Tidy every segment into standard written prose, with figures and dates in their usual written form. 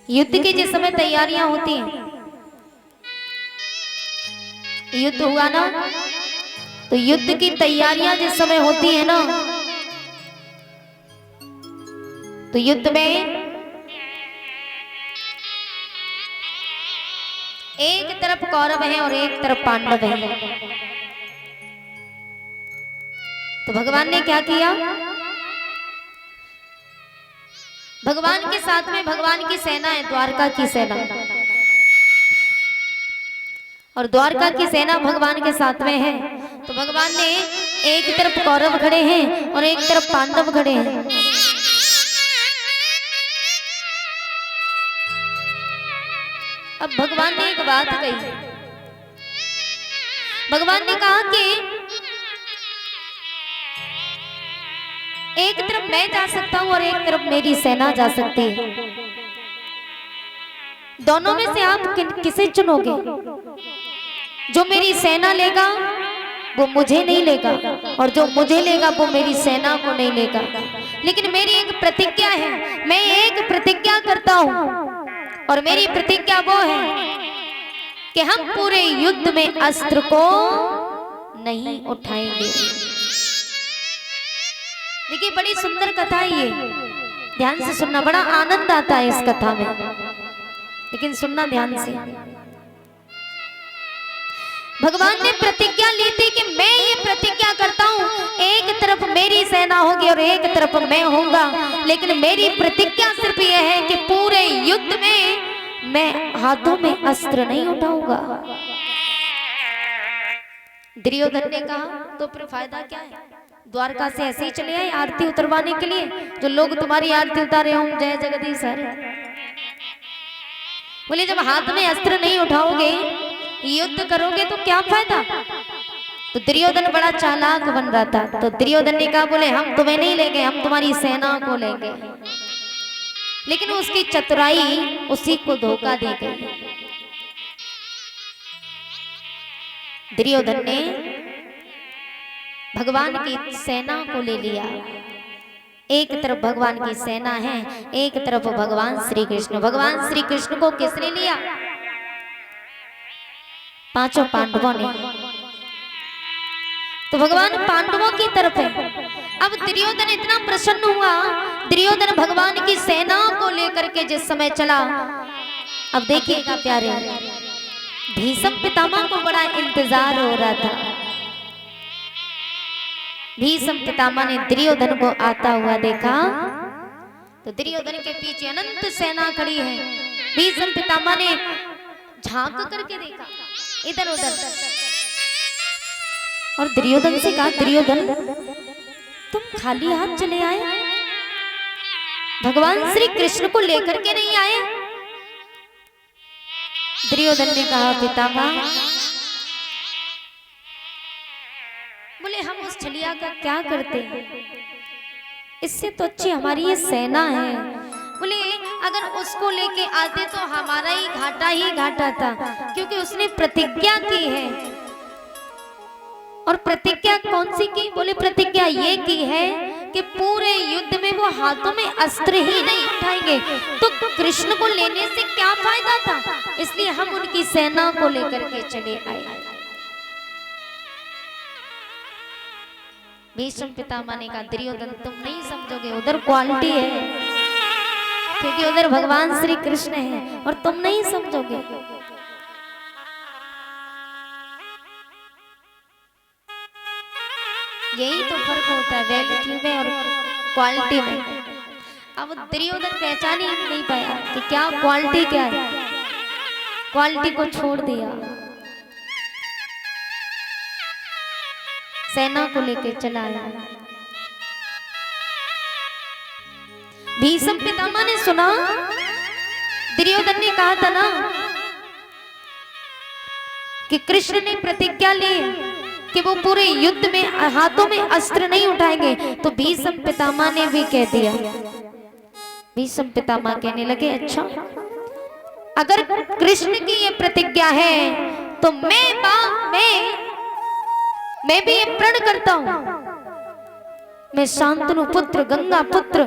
युद्ध की जिस समय तैयारियां होती हैं, युद्ध हुआ ना, तो युद्ध की तैयारियां जिस समय होती है ना, तो युद्ध में एक तरफ कौरव है और एक तरफ पांडव है। तो भगवान ने क्या किया, भगवान के साथ में भगवान की सेना है, द्वारका की सेना, और द्वारका की सेना भगवान के साथ में है। तो भगवान ने एक तरफ कौरव खड़े हैं और एक तरफ पांडव खड़े हैं। अब भगवान ने एक बात कही, भगवान ने कहा कि एक तरफ मैं जा सकता हूं और एक तरफ मेरी सेना जा सकती है, दोनों में से आप किसे चुनोगे? जो मेरी सेना लेगा वो मुझे नहीं लेगा, और जो मुझे लेगा वो मेरी सेना को नहीं लेगा। लेकिन मेरी एक प्रतिज्ञा है, मैं एक प्रतिज्ञा करता हूं, और मेरी प्रतिज्ञा वो है कि हम पूरे युद्ध में अस्त्र को नहीं उठाएंगे। देखिए बड़ी सुंदर कथा है ये, ध्यान से सुनना, बड़ा आनंद आता है इस कथा में, लेकिन सुनना ध्यान से। भगवान ने प्रतिज्ञा ली थी कि मैं ये प्रतिज्ञा करता हूं, एक तरफ मेरी सेना होगी और एक तरफ मैं होऊंगा, लेकिन मेरी प्रतिज्ञा सिर्फ ये है कि पूरे युद्ध में मैं हाथों में अस्त्र नहीं उठाऊंगा। दुर्योधन ने कहा तो फिर फायदा क्या है, द्वारका से ऐसे ही चले आए आरती उतरवाने के लिए, जो लोग तुम्हारी आरती उतारे हों जय जगदीश हरे। बोले जब हाथ में अस्त्र नहीं उठाओगे, युद्ध करोगे तो क्या फायदा। तो दुर्योधन बड़ा चालाक बन रहा था, तो दुर्योधन ने कहा बोले हम तुम्हें नहीं लेंगे, हम तुम्हारी सेना को लेंगे। लेकिन उसकी चतुराई उसी को धोखा दे गई। दुर्योधन ने भगवान की सेना को ले लिया, एक तरफ भगवान की सेना है, एक तरफ भगवान श्री कृष्ण। भगवान श्री कृष्ण को किसने लिया? पांचों पांडवों ने। तो भगवान पांडवों की तरफ है। अब दुर्योधन इतना प्रसन्न हुआ, दुर्योधन भगवान की सेना को लेकर के जिस समय चला, अब देखिएगा प्यारे, भीष्म पितामह को बड़ा इंतजार हो रहा था। भीष्म पितामह ने दुर्योधन को आता हुआ देखा, तो दुर्योधन के पीछे अनंत सेना खड़ी है। भीष्म पितामह ने झांक करके देखा इधर उधर, और दुर्योधन से कहा दुर्योधन तुम खाली हाथ चले आए, भगवान श्री कृष्ण को लेकर के नहीं आए। दुर्योधन ने कहा पितामह, बोले हम उस छलिया का क्या करते हैं, इससे तो अच्छी हमारी ये सेना है। बोले अगर उसको लेके आते तो हमारा ही घाटा था, क्योंकि उसने प्रतिज्ञा की है। और प्रतिज्ञा कौन सी की? बोले प्रतिज्ञा ये की है कि पूरे युद्ध में वो हाथों में अस्त्र ही नहीं उठाएंगे, तो कृष्ण को लेने से क्या फायदा था, इसलिए हम उनकी सेना को लेकर के चले आए। भीष्म पितामह ने कहा दुर्योधन तुम नहीं समझोगे, उधर क्वालिटी है, क्योंकि उधर भगवान श्री कृष्ण है, और तुम नहीं समझोगे। यही तो फर्क होता है वैल्यू में और क्वालिटी में। अब दुर्योधन पहचान ही नहीं पाया कि क्या क्वालिटी क्या है, क्वालिटी को छोड़ दिया, सेना को लेके चला आया। भीष्म पितामह ने सुना, दुर्योधन ने कहा था ना कि कृष्ण ने प्रतिज्ञा ली कि वो पूरे युद्ध में हाथों में अस्त्र नहीं उठाएंगे, तो भीष्म पितामह ने भी कह दिया। भीष्म पितामह कहने लगे अच्छा अगर कृष्ण की ये प्रतिज्ञा है तो मैं भी ये प्रण करता हूं, मैं शांतनु पुत्र गंगा पुत्र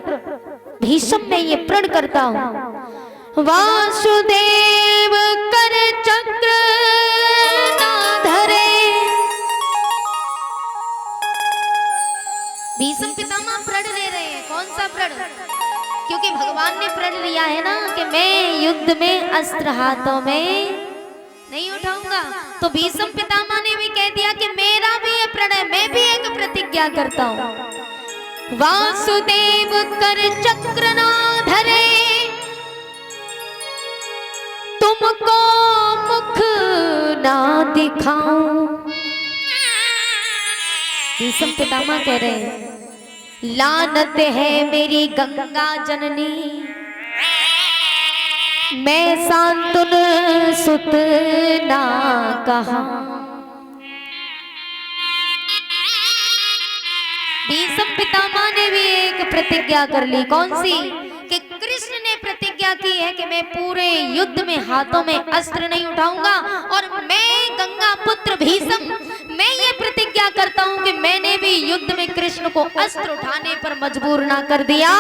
भीष्म में ये प्रण करता हूं, वासुदेव कर चक्र ना धरे। भीष्म पितामह प्रण ले रहे हैं। कौन सा प्रण? क्योंकि भगवान ने प्रण लिया है ना कि मैं युद्ध में अस्त्र हाथों में नहीं उठाऊंगा। तो भीष्म पितामह ने भी कह दिया कि मेरा भी ये प्रण है, मैं भी एक प्रतिज्ञा करता हूं। वासुदेव कर चक्र ना धरे, तुमको मुख ना दिखाऊं। भीष्म पितामह कह रहे हैं लानत है मेरी गंगा जननी, मैं सांतुन सुत ना कहा। भीष्म पितामह ने भी एक प्रतिज्ञा कर ली। कौन सी? कि कृष्ण ने प्रतिज्ञा की है कि मैं पूरे युद्ध में हाथों में अस्त्र नहीं उठाऊंगा। और मैं गंगा पुत्र भीष्म, मैं ये प्रतिज्ञा करता हूं कि मैंने भी युद्ध में कृष्ण को अस्त्र उठाने पर मजबूर ना कर दिया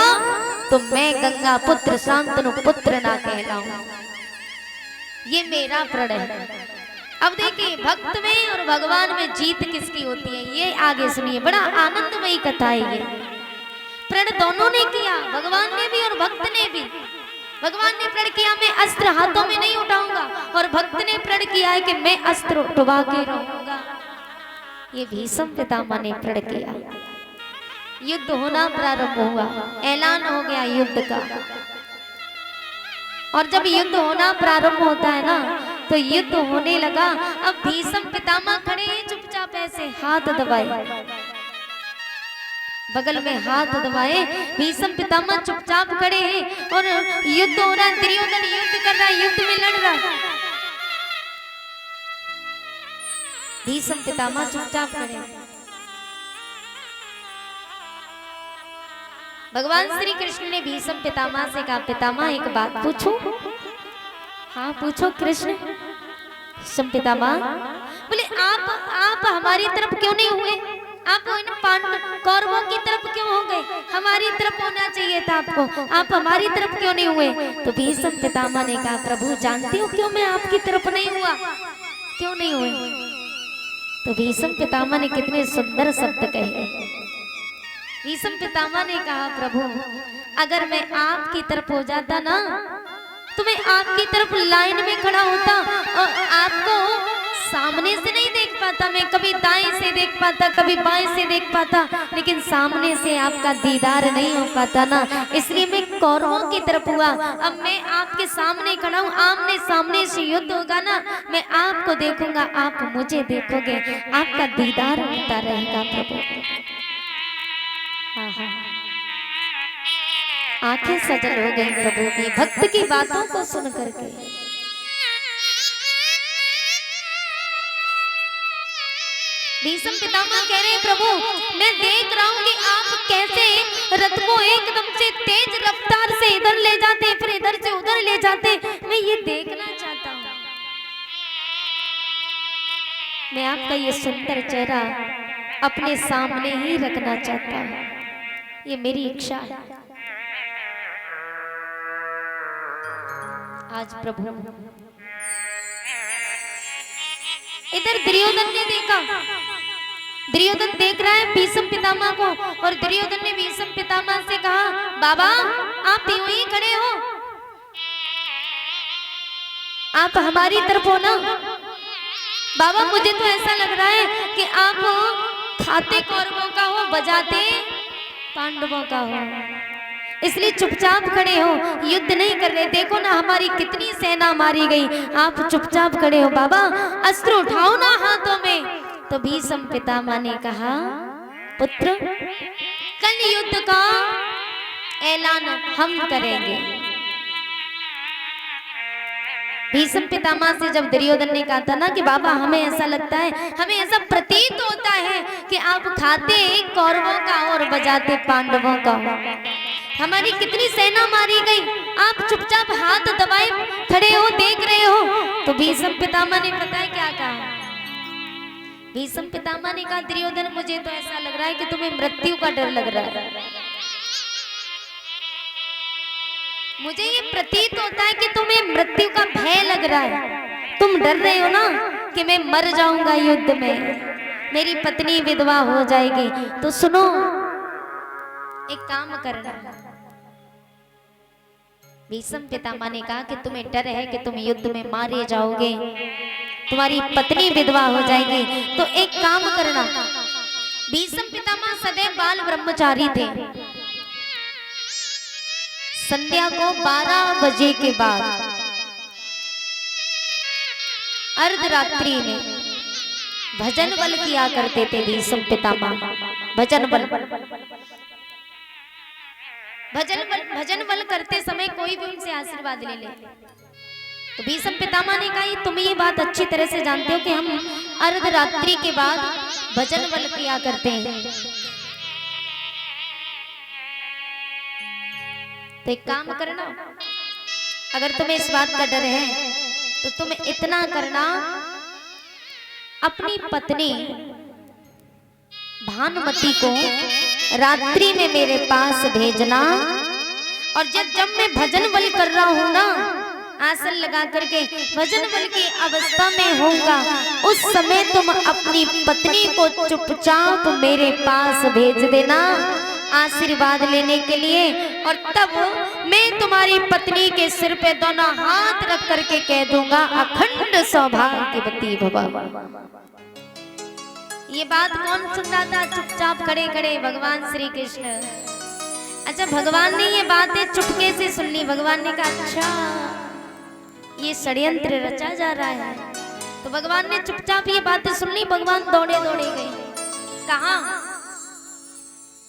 तो मैं गंगा पुत्र शांतनु पुत्र ना कहलाऊं। ये मेरा प्रण है। अब देखिए भक्त में और भगवान में जीत किसकी होती है ये आगे सुनिए। बड़ा आनंदमयी कथा है ये। प्रण दोनों ने किया, भगवान ने भी और भक्त ने भी। भगवान ने प्रण किया मैं अस्त्र हाथों में नहीं उठाऊंगा, और भक्त ने प्रण किया है कि मैं अस्त्र उठवा के रहूंगा। ये भीष्म पितामह ने प्रण किया। युद्ध होना प्रारंभ हुआ, ऐलान हो गया युद्ध का। और जब युद्ध होना प्रारंभ होता है ना तो युद्ध होने लगा। अब भीष्म पितामह खड़े हैं चुपचाप ऐसे हाथ दबाए, बगल में हाथ दबाए भीष्म पितामह चुपचाप खड़े हैं और युद्ध हो रहा है। दुर्योधन युद्ध कर रहा है, युद्ध में लड़ रहा है। भीष्म पितामह चुपचाप खड़े। भगवान श्री कृष्ण ने भीष्म पितामह से कहा पितामह एक बात पूछूं? हाँ पूछो कृष्ण। भीष्म पितामह बोले आप हमारी तरफ क्यों नहीं हुए? आप इन कौरवों की तरफ क्यों हो गए? हमारी तरफ होना चाहिए था आपको, आप हमारी तरफ क्यों नहीं हुए? तो भीष्म पितामह ने कहा प्रभु जानती हो क्यों मैं आपकी तरफ नहीं हुआ, क्यों नहीं हुए? तो भीष्म पितामह ने कितने सुंदर शब्द कहे। भीष्म पितामह ने कहा प्रभु अगर मैं आपकी तरफ हो जाता ना तो मैं आपकी तरफ लाइन में खड़ा होता और आपको सामने से नहीं देख पाता, मैं कभी दाएं से देख पाता कभी बाएं से देख पाता, लेकिन सामने से आपका दीदार नहीं हो पाता ना, इसलिए मैं कौरवों की तरफ हुआ। अब मैं आपके सामने खड़ा हूँ, आमने सामने से युद्ध होगा ना, मैं आपको देखूंगा आप मुझे देखोगे, आपका दीदार होता रहेगा प्रभु। आंखें सजल हो गई प्रभु की भक्त की बातों को सुन करके। भीष्म पितामह कह रहे हैं प्रभु मैं देख रहा हूं कि आप कैसे रथ को एकदम से तेज रफ्तार से इधर ले जाते फिर इधर से उधर ले जाते, मैं ये देखना चाहता हूं। मैं आपका ये सुंदर चेहरा अपने सामने ही रखना चाहता हूं, ये मेरी इच्छा है। आज प्रभु इधर दुर्योधन ने देखा, दुर्योधन देख रहा है भीष्म पितामह को, और दुर्योधन ने भीष्म पितामह से कहा बाबा आप यूं ही खड़े हो, आप हमारी तरफ हो ना बाबा, मुझे तो ऐसा लग रहा है कि आप खाते कौरवों का हो बजाते पांडवों का हो, इसलिए चुपचाप खड़े हो, युद्ध नहीं कर रहे। देखो ना हमारी कितनी सेना मारी गई, आप चुपचाप खड़े हो। बाबा अस्त्र उठाओ ना हाथों में। तो भीष्म पितामह ने कहा पुत्र कल युद्ध का ऐलान हम करेंगे। भीष्म पितामह से जब दुर्योधन ने कहा था ना कि बाबा हमें ऐसा लगता है, हमें ऐसा प्रतीत होता है कि आप खाते कौरवों का और बजाते पांडवों का, हमारी कितनी सेना मारी गई, आप चुपचाप हाथ दबाए खड़े हो देख रहे हो। तो भीष्म पितामह ने पता है क्या कहा? भीष्म पितामह ने कहा दुर्योधन मुझे तो ऐसा लग रहा है कि तुम्हें मृत्यु का डर लग रहा है, मुझे ये प्रतीत होता है कि मृत्यु का भय लग रहा है, तुम डर रहे हो ना कि मैं मर जाऊंगा युद्ध में, मेरी पत्नी विधवा हो जाएगी, तो सुनो एक काम करना। भीष्म पितामह ने कहा कि तुम्हें डर है कि तुम युद्ध में मारे जाओगे, तुम्हारी पत्नी विधवा हो जाएगी, तो एक काम करना। भीष्म पितामह सदैव बाल ब्रह्मचारी थे। संध्या को 12 बजे के बाद अर्धरात्रि में भजन बल किया करते थे भीष्म पितामह। भजन बल करते समय कोई भी उनसे आशीर्वाद ले ले। तो भीष्म पितामह ने कहा तुम ये बात अच्छी तरह से जानते हो कि हम अर्धरात्रि के बाद भजन बल किया करते हैं, तो एक काम करना, अगर तुम्हें इस बात का डर है तो तुम इतना करना, अपनी पत्नी भानुमति को रात्रि में मेरे पास भेजना, और जब मैं भजन बल कर रहा हूं ना, आसन लगा करके भजन बल की अवस्था में होगा, उस समय तुम अपनी पत्नी को चुपचाप मेरे पास भेज देना आशीर्वाद लेने के लिए, और तब मैं तुम्हारी पत्नी के सिर पे दोनों हाथ रख करके कह दूंगा अखंड सौभाग्यवती भव। ये बात कौन सुन रहा था चुपचाप खड़े खड़े? भगवान श्री कृष्ण। अच्छा, भगवान ने ये बातें चुपके से सुन ली। भगवान ने कहा अच्छा ये षड्यंत्र रचा जा रहा है, तो भगवान ने चुपचाप ये बातें सुन ली। भगवान दौड़े दौड़े गए, कहाँ?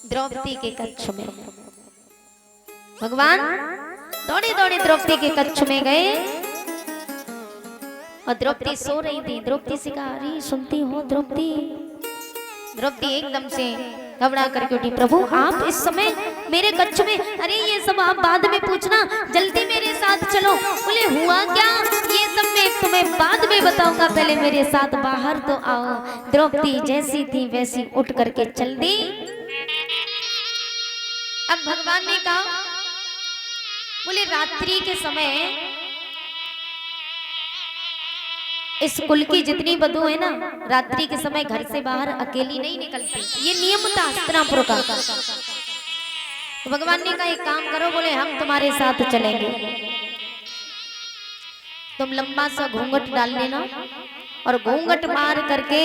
द्रौपदी के कक्ष में। भगवान दौड़े दौड़े द्रौपदी के कक्ष में गए, और द्रौपदी सो रही थी। द्रौपदी से कहा अरे सुनती हो द्रौपदी? द्रौपदी एकदम से घबरा करके उठी, प्रभु आप इस समय मेरे कक्ष में? अरे ये सब आप बाद में पूछना, जल्दी मेरे साथ चलो। बोले हुआ क्या? ये सब मैं तुम्हें बाद में बताऊंगा, पहले मेरे साथ बाहर तो आओ। द्रौपदी जैसी थी वैसी उठ करके चल दी। अब भगवान ने कहा, बोले रात्रि के समय इस कुल की जितनी बधू है ना, रात्रि के समय घर से बाहर अकेली नहीं निकलती, ये नियम था हस्तिनापुर का। तो भगवान ने कहा एक काम करो, बोले हम तुम्हारे साथ चलेंगे, तुम लंबा सा घूंघट डाल लेना, और घूंघट मार करके,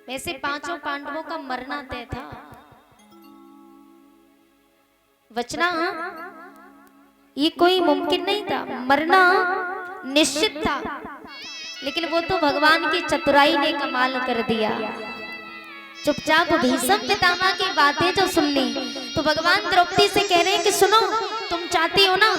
वैसे 5 पांडवों का मरना तय था, बचना ये कोई मुमकिन नहीं था, मरना निश्चित था। लेकिन वो तो भगवान की चतुराई ने कमाल कर दिया। चुपचाप भीष्म पितामह की बातें जो सुन ली, तो भगवान द्रौपदी से कह रहे हैं कि सुनो, तुम चाहती हो ना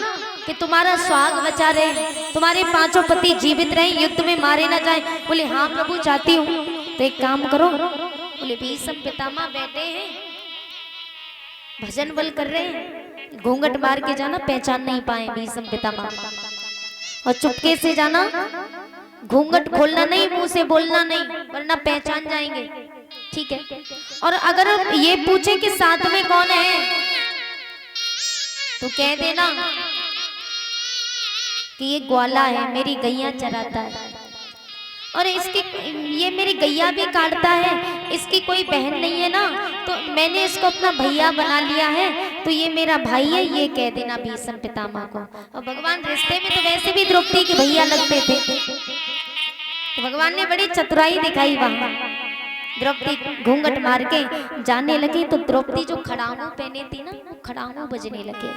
कि तुम्हारा सुहाग बचा रहे, तुम्हारे 5 पति जीवित रहे, युद्ध में मारे ना जाए? बोले हाँ प्रभु चाहती हूँ। तो एक काम करो, बोले भीष्म पितामह बैठे हैं, भजन बल कर रहे हैं, घूंघट मार के जाना, पहचान नहीं पाए भीष्म पितामह, और चुपके से जाना, घूंघट खोलना नहीं, मुंह से बोलना नहीं, वरना पहचान जाएंगे, ठीक है? और अगर ये पूछे कि साथ में कौन है, तो कह देना कि ये ग्वाला है, मेरी गैया चराता है, और इसकी ये मेरी गैया भी काटता है, इसकी कोई बहन नहीं है ना, तो मैंने इसको अपना भैया बना लिया है, तो ये मेरा भाई है, ये कह देना भीष्म पितामह को। और भगवान रिश्ते में तो वैसे भी द्रौपदी के भैया लगते थे, तो भगवान ने बड़ी चतुराई दिखाई वहां। द्रौपदी घूंघट मार के जाने लगी, तो द्रौपदी जो खड़ाऊ पहने थी ना, वो खड़ाऊ बजने लगे।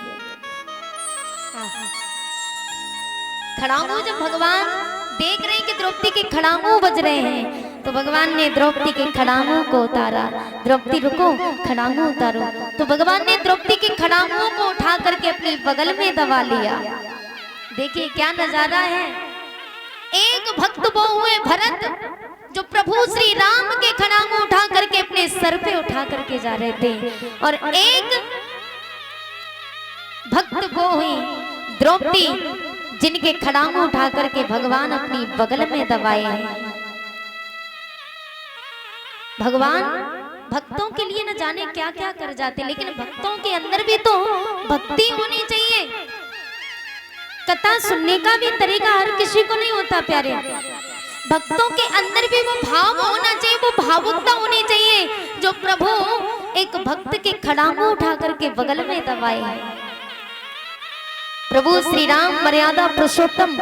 खड़ाऊ जब भगवान देख रहे हैं कि द्रौपदी के खड़ाऊ बज रहे हैं, तो भगवान ने द्रौपदी के खड़ाऊ को उतारा। द्रौपदी रुको, खड़ाऊ उतारो। तो भगवान ने द्रौपदी के खड़ाऊ को उठा करके अपने बगल में दबा लिया। देखिए क्या नजारा है। एक भक्त वो हुए भरत, जो प्रभु श्री राम के खड़ाऊ उठा करके अपने सर पे उठा करके जा रहे थे, और एक भक्त वो हुई द्रौपदी, जिनके खड़ाऊ उठा करके भगवान अपनी बगल में दबाए हैं। भगवान भक्तों के लिए न जाने क्या क्या कर जाते, लेकिन भक्तों के अंदर भी तो भक्ति होनी चाहिए। कथा सुनने का भी तरीका हर किसी को नहीं होता प्यारे। भक्तों के अंदर भी वो भाव होना चाहिए, वो भावुकता होनी चाहिए जो प्रभु एक भक्त के खड़ांगों उठा करके बगल में दबाए। प्रभु श्री राम मर्यादा पुरुषोत्तम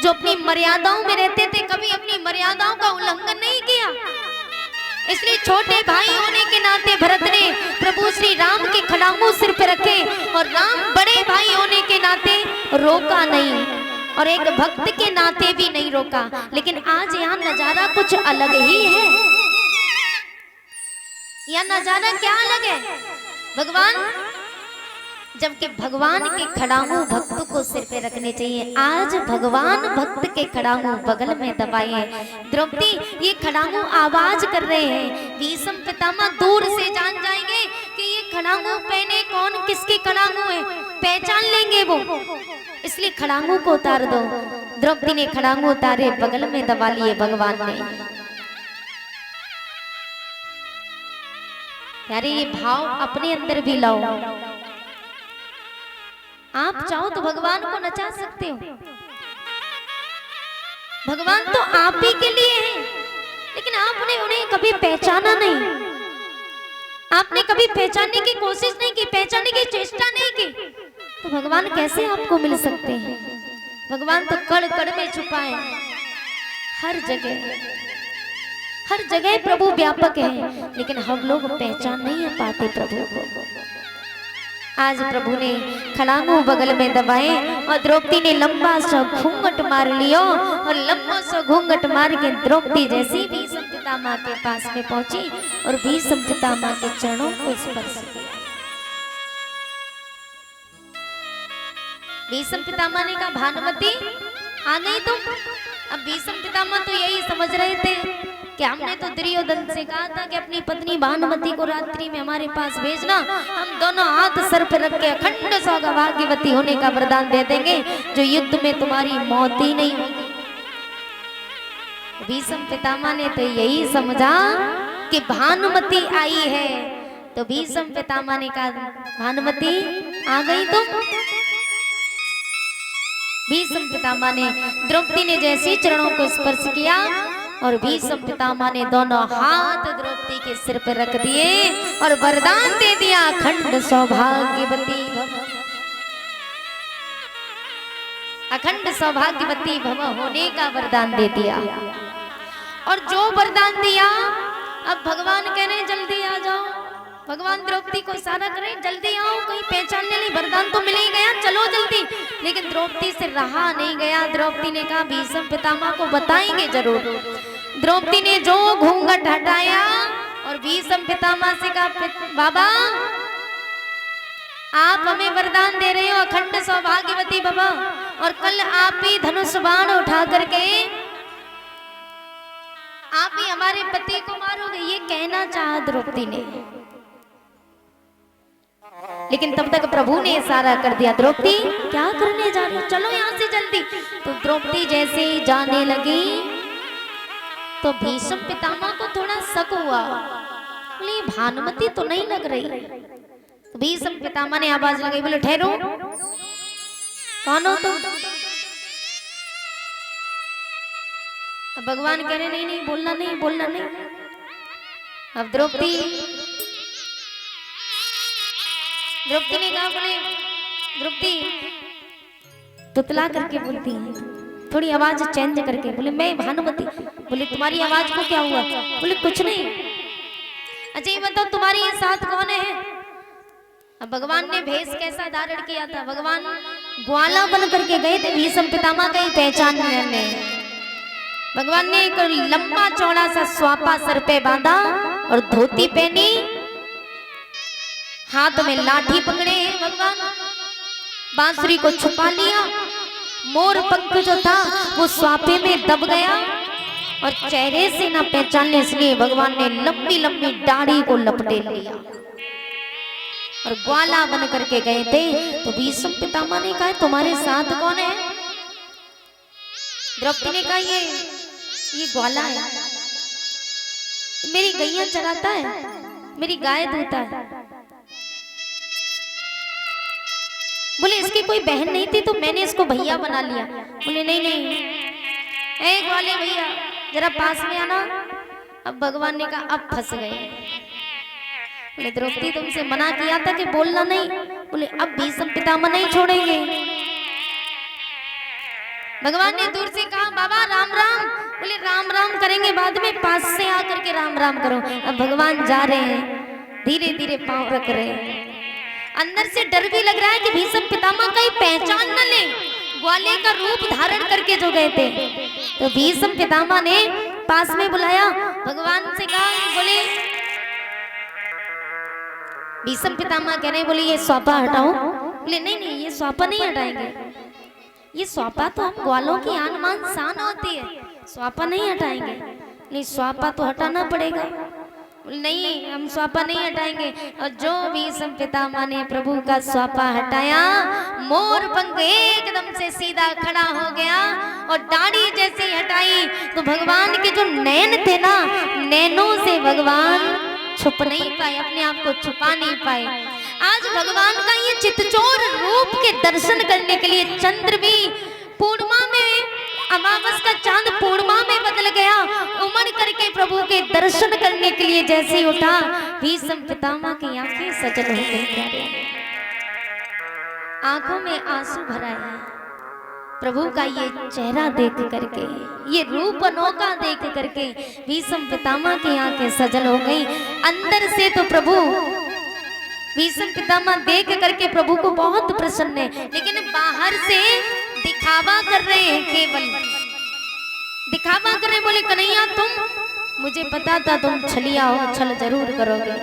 जो अपनी मर्यादाओं में रहते थे, कभी अपनी मर्यादाओं का उल्लंघन नहीं किया। इसलिए छोटे भाई होने के नाते भरत ने प्रभु श्री राम के खड़ांगों सिर पे रखे और राम बड़े भाई होने के नाते रोका नहीं और एक भक्त के नाते भी नहीं रोका। लेकिन आज यहाँ नजारा कुछ अलग ही है। यह नजारा क्या अलग है? भगवान, जबकि भगवान के खड़ांगों भक्त को सिर पे रखने चाहिए, आज भगवान भक्त के खड़ांगों बगल में दबाए हैं। द्रौपदी ये खड़ांगों आवाज कर रहे हैं, भीष्म पितामह दूर से जान जाएंगे कि ये खड़ांगों पहने कौन किसके खड़ांगों है, पहचान लेंगे वो, इसलिए खड़ांगों को उतार दो। द्रौपदी ने खड़ांगों उतारे, बगल में दबा लिए भगवान ने। यारे ये भाव अपने अंदर भी लाओ। आप चाहो तो भगवान को नचा सकते हो, भगवान तो आप ही के लिए है, लेकिन आपने उन्हें कभी पहचाना नहीं, आपने कभी पहचानने की कोशिश नहीं की, पहचानने की चेष्टा नहीं की, तो भगवान कैसे आपको मिल सकते हैं? भगवान तो कण कण में छुपा है, हर जगह प्रभु व्यापक है, लेकिन हम लोग पहचान नहीं पाते प्रभु को। आज प्रभु ने खड़ांगों बगल में दबाए और द्रौपदी ने लंबा सा घूंघट मार लिया और लंबा सा घूंघट मार के द्रौपदी जैसी भीष्म पितामह के पास में पहुंची और भीष्म पितामह के चरणों को स्पर्श किया। भीष्म पितामह ने कहा, भानुमति आ गई तुम? अब भीष्म पितामह तो यही समझ रहे थे कि हमने तो दुर्योधन से कहा था कि अपनी पत्नी भानुमति को रात्रि में हमारे पास भेजना, हम दोनों हाथ सर पर रख के अखंड सौभाग्यवती होने का वरदान दे देंगे जो युद्ध में तुम्हारी मौत ही नहीं होगी। भीष्म पितामह ने तो यही समझा कि भानुमति आई है, तो भीष्म पितामह ने कहा, भानुमति आ गई तुम? भीष्म पितामह ने द्रौपदी ने जैसे चरणों को स्पर्श किया और भीष्म पितामह ने दोनों हाथ द्रौपदी के सिर पर रख दिए और वरदान दे दिया, अखंड सौभाग्यवती भव, अखंड सौभाग्यवती भव होने का वरदान दे दिया। और जो वरदान दिया, अब भगवान कह रहे जल्दी आ जाओ, भगवान द्रौपदी को इशारा करें जल्दी आओ, कोई पहचानने नहीं, वरदान तो मिल ही गया, चलो जल्दी। लेकिन द्रौपदी से रहा नहीं गया। द्रौपदी ने कहा भीष्म पितामह को बताएंगे जरूर। द्रौपदी ने जो घूंघट हटाया और भीष्म पितामह से कहा, बाबा आप हमें वरदान दे रहे हो अखंड सौभाग्यवती भव, और कल आप ही धनुष बाण उठा करके आप ही हमारे पति को मारोगे, ये कहना चाहा द्रौपदी ने। लेकिन तब तक प्रभु ने इशारा कर दिया, द्रौपदी क्या करने जा रही हो, चलो यहाँ से जल्दी। तो द्रौपदी जैसे ही जाने लगी तो भीष्म पितामह को थोड़ा शक हुआ, बोले भानुमति तो नहीं लग रही। तो भीष्म पितामह ने आवाज लगाई, बोले ठहरो, कौन हो तुम? अब भगवान कह रहे नहीं नहीं बोलना नहीं, बोलना नहीं। अब द्रौपदी ने कहा, बोले द्रौपदी तुतला करके बोलती है, थोड़ी आवाज चेंज करके, बोले मैं भानुमति। बोले तुम्हारी आवाज को क्या हुआ? बोले कुछ नहीं। अच्छा ये बताओ तुम्हारी ये साथ कौन है? अब भगवान ने भेष कैसा धारण किया था? भगवान ग्वाला बन करके गए थे भीष्म पितामह का ही पहचान करने। भगवान ने एक लंबा चौड़ा सा स्वापा सर पे बांधा और धोती पहनी, हाथ में लाठी पकड़े हैं भगवान, बांसुरी को छुपा लिया, मोर पंख जो था वो स्वापे में दब गया और चेहरे से ना पहचानने इसलिए भगवान ने लंबी लंबी दाढ़ी को लपटे लिया और ग्वाला बन करके गए थे। तो भीष्म पितामह ने कहा तुम्हारे साथ कौन है? द्रौपदी ने कहा ये ग्वाला है, मेरी गैया चराता है, मेरी गाय दूता है। बोले इसकी कोई बहन नहीं थी तो मैंने इसको भैया बना लिया। बोले नहीं नहीं, एक वाले भैया जरा पास में आना। अब भगवान ने कहा अब फंस गए। बोले द्रौपदी तुमसे मना किया था कि बोलना नहीं। बोले अब भीष्म पितामह नहीं छोड़ेंगे। भगवान ने दूर से कहा बाबा राम राम। बोले राम राम करेंगे बाद में, पास से आकर के राम राम करो। अब भगवान जा रहे हैं, धीरे धीरे पांव रख रहे हैं। अंदर से डर भी लग रहा है कि भीष्म पितामह कहीं पहचान न ले, ग्वाले का रूप धारण करके जो गए थे। तो भीष्म पितामह ने पास में बुलाया, भगवान से कहा। बोले भीष्म पितामह कह रहे हैं, बोले ये स्वापा हटाओ। बोले नहीं नहीं, ये स्वापा नहीं हटाएंगे। ये स्वापा तो हम ग्वालों की आन मान शान होती है, स्वापा नहीं हटाएंगे। नहीं स्वापा तो हटाना पड़ेगा। नहीं हम स्वापा नहीं हटाएंगे। और जो भीष्म पितामह ने प्रभु का स्वापा हटाया, मोर पंख एकदम से सीधा खड़ा हो गया। और दाढ़ी जैसे हटाई तो भगवान के जो नैन थे ना, नैनों से भगवान छुप नहीं पाए, अपने आप को छुपा नहीं पाए। आज भगवान का ये चितचोर रूप के दर्शन करने के लिए चंद्र भी पूर्णिमा में, अमावस का चांद पूर्णिमा में बदल गया, उमड़ करके प्रभु के दर्शन करने के लिए जैसे ही उठा, भीष्म पितामह की आंखें सजल हो गई। आंखों में आंसू भरा है प्रभु का ये चेहरा देख करके, ये रूप अनोखा देख करके भीष्म पितामह की आंखें सजल हो गई। अंदर से तो प्रभु भीष्म पितामह देख करके प्रभु को बहुत प्रसन्न है, लेकिन बाहर से दिखावा कर रहे हैं, केवल दिखावा कर रहे हैं। बोले कन्हैया तुम, मुझे पता था तुम छलिया हो, छल जरूर करोगे।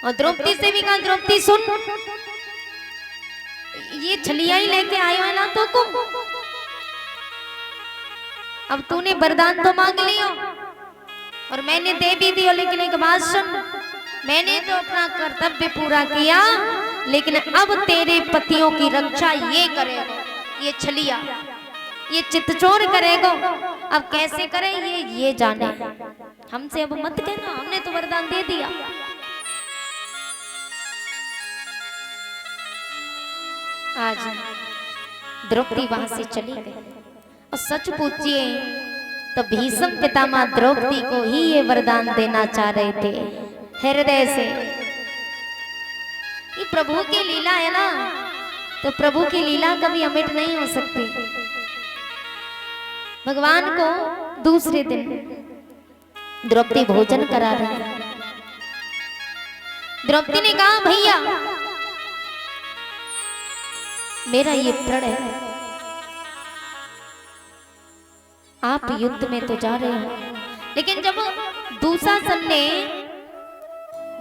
और द्रौपदी से भी कहा, द्रौपदी सुन, ये छलिया ही लेके आए हो ना तो को। अब तूने वरदान तो मांग लियो और मैंने दे भी दियो, लेकिन एक बात सुन, मैंने तो अपना कर्तव्य पूरा किया, लेकिन अब तेरे पतियों की रक्षा ये करेगा, ये छलिया, ये चितचोर करेगा। अब कैसे करे ये जाने, हमसे अब मत कहना, हमने तो वरदान दे दिया। आज द्रौपदी वहां से चली गई। और सच पूछिए तो भीष्म पितामह द्रौपदी को ही ये वरदान देना चाह रहे थे हृदय से। ये प्रभु की लीला है ना, तो प्रभु की लीला कभी अमिट नहीं हो सकती। भगवान को दूसरे दिन द्रौपदी भोजन करा रही। द्रौपदी ने कहा भैया मेरा ये प्रण है, आप युद्ध में तो जा रहे हो, लेकिन जब दुशासन ने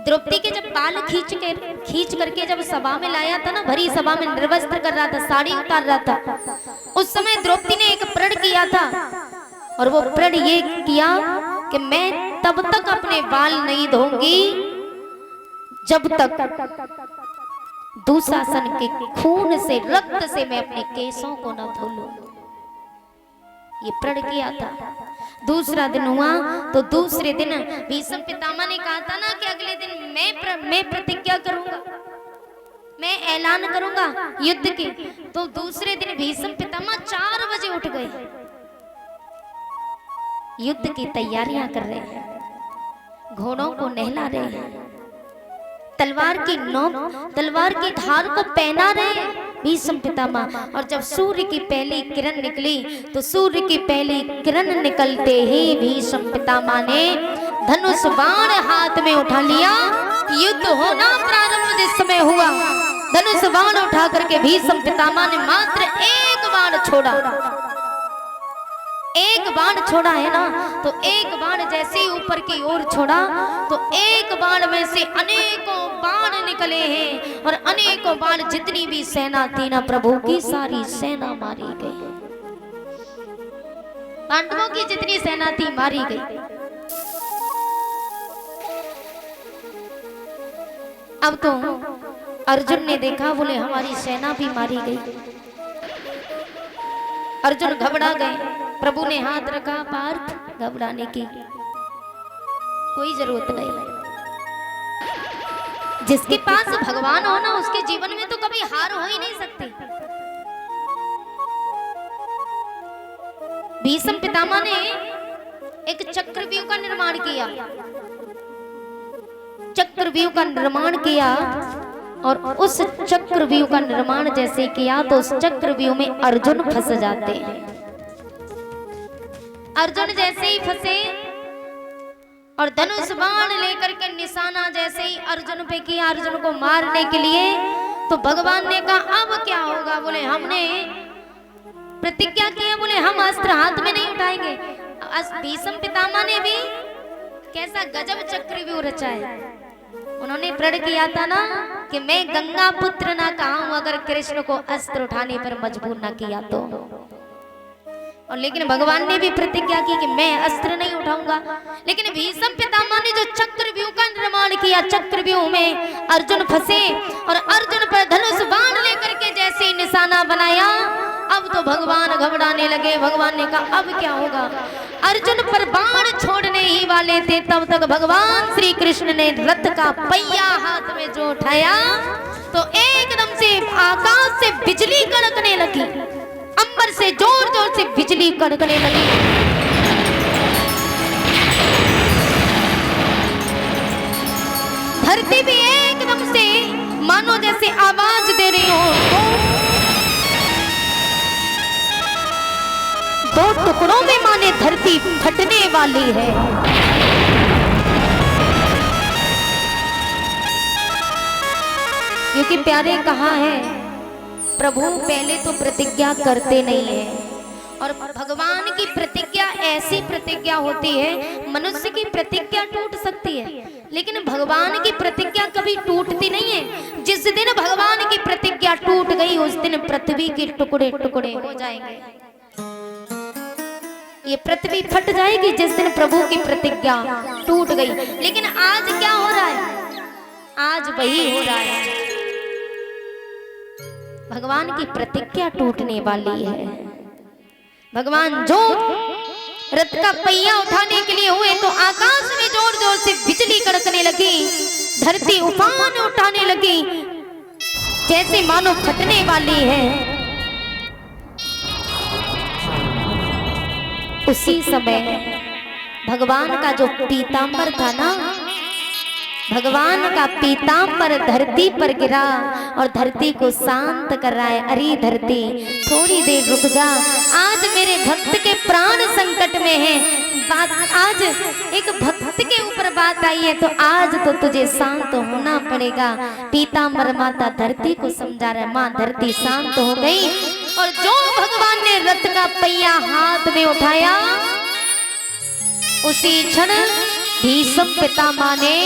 द्रौपदी के जब बाल खींच करके जब सभा में लाया था ना, भरी सभा में निर्वस्त्र कर रहा था, साड़ी उतार रहा था, उस समय द्रौपदी ने एक प्रण किया था। और वो प्रण ये किया कि मैं तब तक अपने बाल नहीं धोऊंगी जब तक दुशासन के खून से, रक्त से मैं अपने केसों को न धो लूं। ये प्रण किया था। दूसरा दिन हुआ तो दूसरे दिन भीष्म पितामह ने कहा था ना कि अगले दिन मैं प्रतिज्ञा करूंगा, मैं ऐलान करूंगा युद्ध की। तो दूसरे दिन भीष्म पितामह 4 बजे उठ गए, युद्ध की तैयारियां कर रहे हैं, घोड़ों को नहला रहे हैं, तलवार की धार को पहना रहे भीष्म पितामह। और जब सूर्य की पहली किरण निकली तो सूर्य की पहली किरण निकलते ही भीष्म पितामह ने धनुष बाण हाथ में उठा लिया। युद्ध होना प्रारंभ जिस समय हुआ, धनुष बाण उठा करके भीष्म पितामह ने मात्र एक बाण छोड़ा। एक बाण छोड़ा है ना, तो एक बाण जैसे ही ऊपर की ओर छोड़ा तो एक बाण में से अनेकों बाण निकले हैं। और अनेकों बाण, जितनी भी सेना थी ना प्रभु की, सारी सेना मारी गई। पांडवों की जितनी सेना थी मारी गई। अब तो अर्जुन ने देखा, बोले हमारी सेना भी मारी गई। अर्जुन घबरा गए। प्रभु ने हाथ रखा, पार्थ घबराने की कोई जरूरत नहीं, जिसके पास भगवान हो ना, उसके जीवन में तो कभी हार हो ही नहीं सकती। भीष्म पितामह ने एक चक्रव्यूह का निर्माण किया, चक्रव्यूह का निर्माण किया, और उस चक्रव्यूह का निर्माण जैसे किया तो उस चक्रव्यूह में अर्जुन फंस जाते हैं। अर्जुन जैसे ही फंसे और धनुष बाण लेकर के निशाना जैसे ही अर्जुन पे किया, अर्जुन को मारने के लिए, तो भगवान ने कहा अब क्या होगा? बोले हमने प्रतिज्ञा की है, बोले हम अस्त्र हाथ में नहीं उठाएंगे। भीष्म पितामह ने भी कैसा गजब चक्रव्यूह रचा है। उन्होंने प्रण किया था ना कि मैं गंगा पुत्र ना कहूं अगर कृष्ण को अस्त्र उठाने पर मजबूर ना किया तो। और लेकिन भगवान ने भी प्रतिज्ञा की कि मैं अस्त्र नहीं उठाऊंगा। लेकिन भीष्म पितामह ने जो चक्रव्यूह का निर्माण किया, चक्रव्यूह में अर्जुन फंसे और अर्जुन पर धनुष बाण लेकर के जैसे ही निशाना बनाया, अब तो भगवान घबराने लगे। भगवान ने कहा अब क्या होगा? अर्जुन पर बाण छोड़ने ही वाले थे, तब तक भगवान श्री कृष्ण ने रथ का पहिया हाथ में जो उठाया तो एकदम से आकाश से बिजली कड़कने लगी, अंबर से जोर जोर से बिजली कड़कने लगी। धरती भी एकदम से मानो जैसे आवाज दे रही हो। दो टुकड़ों में माने धरती फटने वाली है। क्योंकि प्यारे कहा है, प्रभु पहले तो प्रतिज्ञा करते नहीं है, और भगवान की प्रतिज्ञा ऐसी प्रतिज्ञा होती है, मनुष्य की प्रतिज्ञा टूट सकती है लेकिन भगवान की प्रतिज्ञा कभी टूटती नहीं है। जिस दिन भगवान की प्रतिज्ञा टूट गई उस दिन पृथ्वी के टुकड़े टुकड़े हो जाएंगे। ये पृथ्वी फट जाएगी जिस दिन प्रभु की प्रतिज्ञा टूट गई। लेकिन आज क्या हो रहा है? आज वही हो रहा है, भगवान की प्रतिज्ञा टूटने वाली है। भगवान जो रथ का पहिया उठाने के लिए हुए तो आकाश में जोर जोर से बिजली कड़कने लगी, धरती उफान उठाने लगी जैसे मानो फटने वाली है। उसी समय भगवान का जो पीतांबर था ना, भगवान का पीतांबर धरती पर गिरा और धरती को शांत कर रहा है। अरे धरती थोड़ी देर रुक जा, आज मेरे भक्त के प्राण संकट में है। बात आज एक भक्त के ऊपर बात आई है तो आज तो तुझे शांत होना पड़ेगा। पीतांबर माता धरती को समझा रहा है। माँ धरती शांत हो गई और जो भगवान ने रथ का पहिया हाथ में उठाया उसी क्षण भीष्म पितामह ने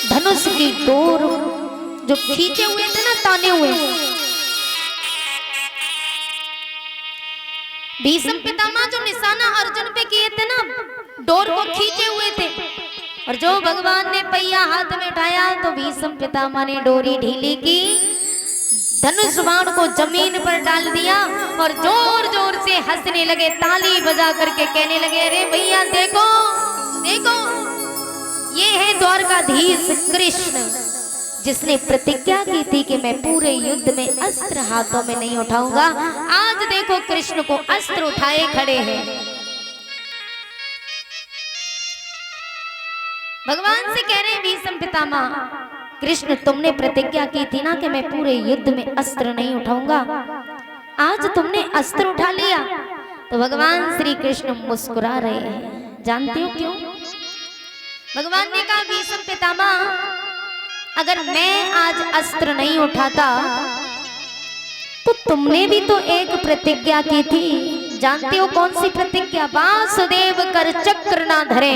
धनुष की डोर जो खींचे हुए थे ना, ताने हुए, भीष्म पितामह जो निशाना अर्जुन पे किए थे ना, डोर को खींचे हुए थे, और जो भगवान ने पहिया हाथ में उठाया तो भीष्म पितामह ने डोरी ढीली की, धनुष बाण को जमीन पर डाल दिया और जोर जोर से हंसने लगे, ताली बजा करके कहने लगे, अरे भैया देखो देखो, ये है द्वारकाधीश कृष्ण जिसने प्रतिज्ञा की थी कि मैं पूरे युद्ध में अस्त्र हाथों में नहीं उठाऊंगा। आज देखो कृष्ण को अस्त्र उठाए खड़े हैं। भगवान से कह रहे हैं भीष्म पितामह, कृष्ण तुमने प्रतिज्ञा की थी ना कि मैं पूरे युद्ध में अस्त्र नहीं उठाऊंगा, आज तुमने अस्त्र उठा लिया। तो भगवान श्री कृष्ण मुस्कुरा रहे हैं। जानते हो क्यों? भगवान ने कहा, भीष्म पितामह अगर मैं आज अस्त्र नहीं उठाता तो तुमने भी तो एक प्रतिज्ञा की थी। जानते हो कौन सी प्रतिज्ञा? वासुदेव कर चक्र ना धरे,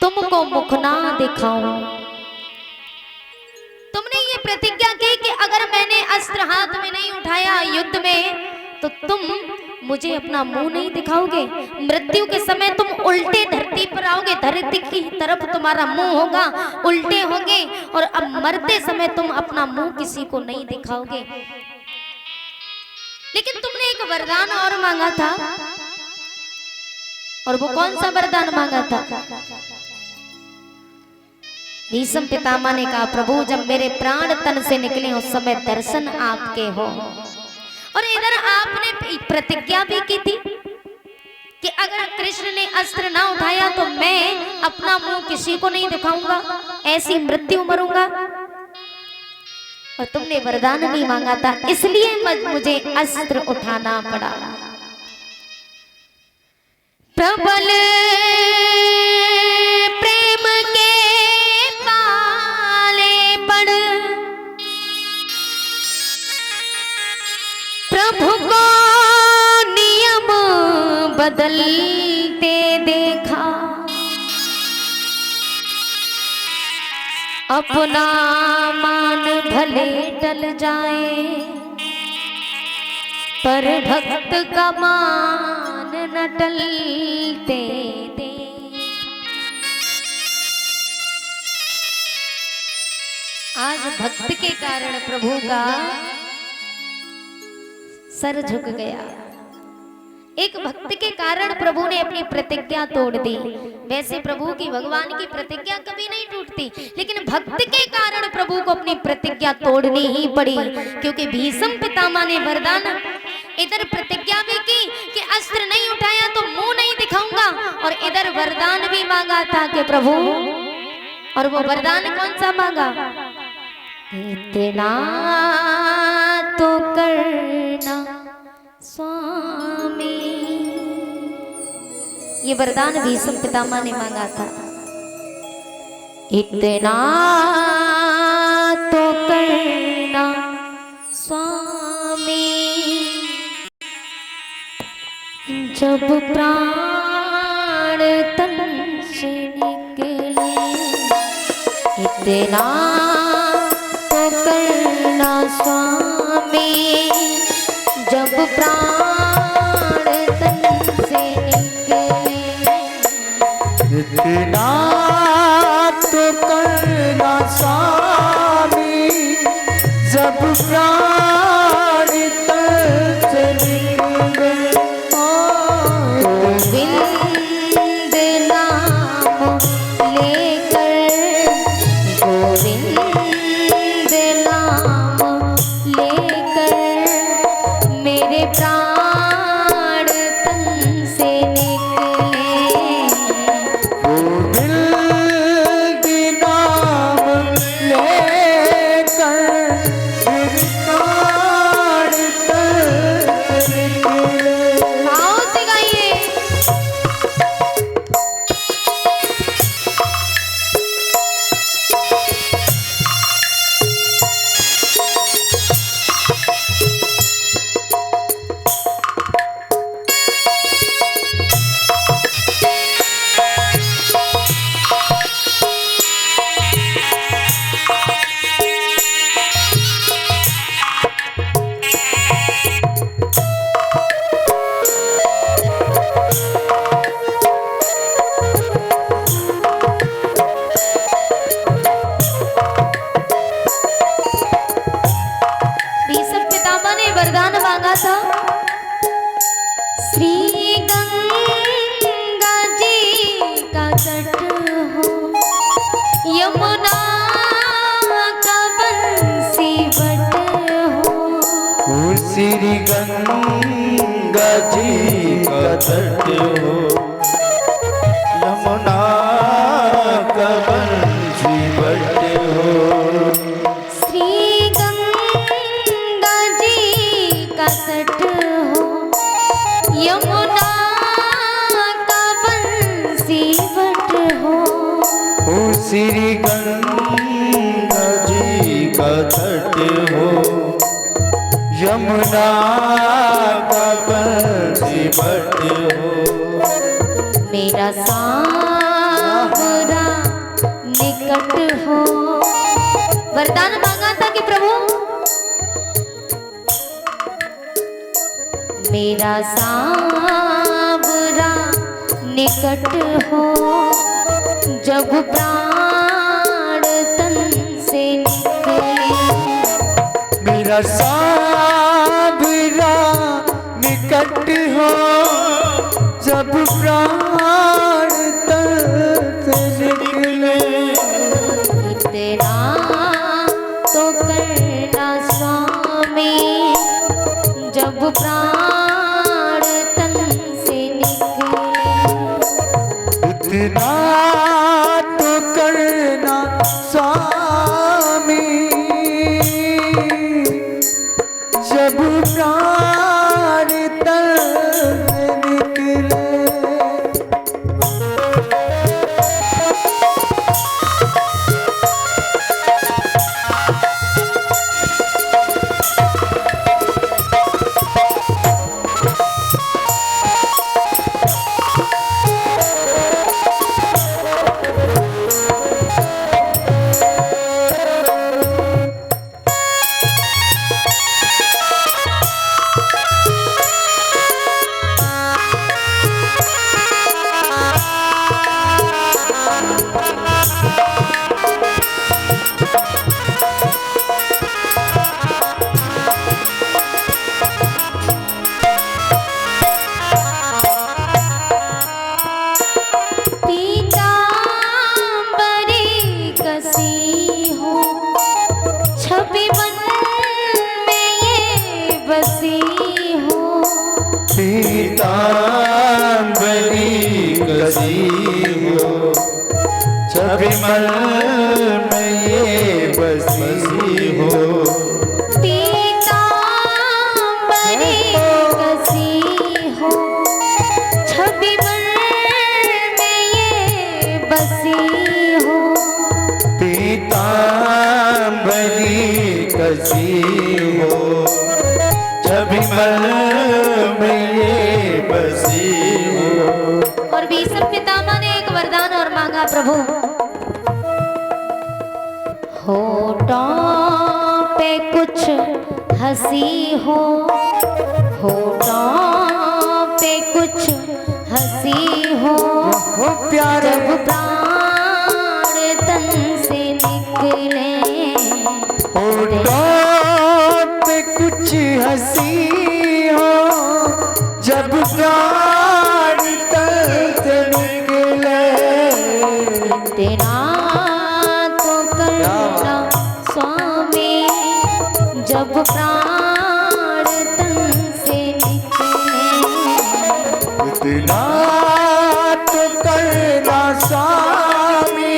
तुमको मुख ना दिखाऊं। तुमने ये प्रतिज्ञा की कि अगर मैंने अस्त्र हाथ में नहीं उठाया युद्ध में तो तुम मुझे अपना मुंह नहीं दिखाओगे। मृत्यु के समय तुम उल्टे धरती पर आओगे, धरती की तरफ तुम्हारा मुंह होगा, उल्टे होगे, और अब मरते समय तुम अपना मुंह किसी को नहीं दिखाओगे। लेकिन तुमने एक वरदान और मांगा था, और वो कौन सा वरदान मांगा था? भीष्म पितामह ने कहा प्रभु जब मेरे प्राण तन से निकले उस समय दर्शन आपके हो। और इधर आपने प्रतिज्ञा भी की थी कि अगर कृष्ण ने अस्त्र ना उठाया तो मैं अपना मुंह किसी को नहीं दिखाऊंगा, ऐसी मृत्यु मरूंगा। और तुमने वरदान भी मांगा था, इसलिए मुझे अस्त्र उठाना पड़ा। प्रबल प्रेम के पाले पड़ प्रभु को नियम बदलते देखा, अपना मान भले टल जाए पर भक्त का मान न टलते दे। आज भक्त के कारण प्रभु का सर झुक गया। एक भक्त के कारण प्रभु ने अपनी प्रतिज्ञा तोड़ दी। वैसे प्रभु की, भगवान की प्रतिज्ञा कभी नहीं टूटती, लेकिन भक्त के कारण प्रभु को अपनी प्रतिज्ञा तोड़नी ही पड़ी, क्योंकि भीष्म पितामह ने वरदान इधर प्रतिज्ञा भी की कि अस्त्र नहीं उठाया तो मुंह नहीं दिखाऊंगा, और इधर वरदान भी मांगा था कि प्रभु, और वो वरदान कौन सा मांगा? इतना तो करना स्वामी, ये वरदान भीष्म पितामह ने मांगा था। इतना तो करना स्वामी, जब प्राण तन से निकले, इतना तो करना स्वामी, जब प्राण तन से निकले, इतना तो करना स्वामी, जब प्राण तन से निकले। गोविंद नाम लेकर, गोविंद नाम लेकर मेरे प्राण तन से निकले। गोविंद नाम लेकर मेरे प्राण तन से निकले। आओ से गाइए। वरदान मांगा था, श्री गंगा जी का तट हो, यमुना का बंसी बट हो। श्री गंगा जी का तट हो, यमुना का बंसी बट हो। श्री गंगा जी का तट हो, यमुना का बंसी बट हो। श्री गंगा जी का तट हो, यमुना का बंसी बट हो। मेरा सांवरा निकट हो। वरदान मांगा था कि प्रभु मेरा सांवरा निकट हो, जब प्राण तन से निकले। मेरा सांवरा निकट हो, जब प्राण तन से निकले। प्राण तन से निकले। इतना तो करना स्वामी, जब प्राण तन से निकले। पीतांबरी कसी हो, छविमल में ये बसी हो। पीतांबरी कसी हो, छविमल में ये बसी हो। पीतांबरी कसी हो, छविमल में ये बसी हो। और भीष्म पितामह ने एक वरदान और मांगा, प्रभु होठों पे कुछ हंसी हो, होठों पे कुछ हंसी हो। प्यारे जब प्राण तन से निकले। होठों पे कुछ हंसी हो, जब प्राण तन से निकले। तेरा तो करना स्वामी, जब प्राण तन से निकले। इतना तो करना स्वामी,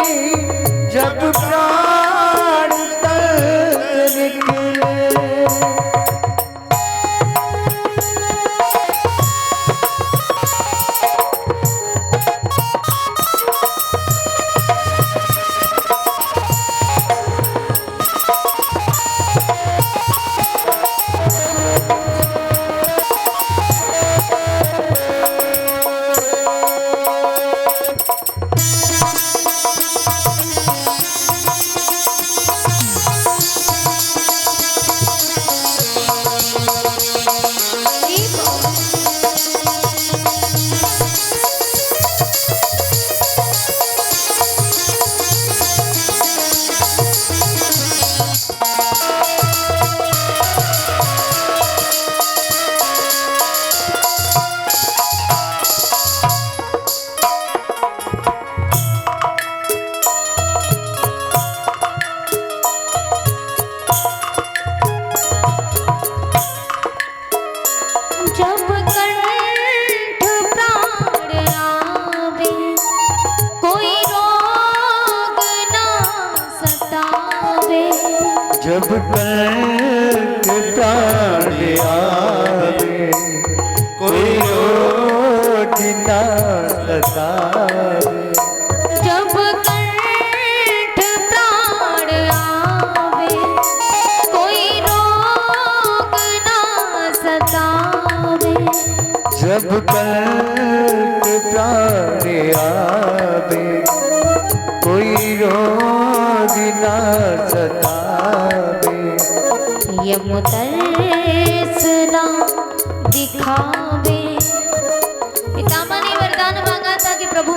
जब प्राण तन से निकले। जब कंठ प्राण आवे, कोई रोग ना सतावे। जब कंठ प्राण आवे, कोई रोग ना सतावे। जब कंठ प्राण आवे, कोई रोग ना सतावे। यमुतर्सना दिखावे। पितामह ने वरदान मांगा था कि प्रभु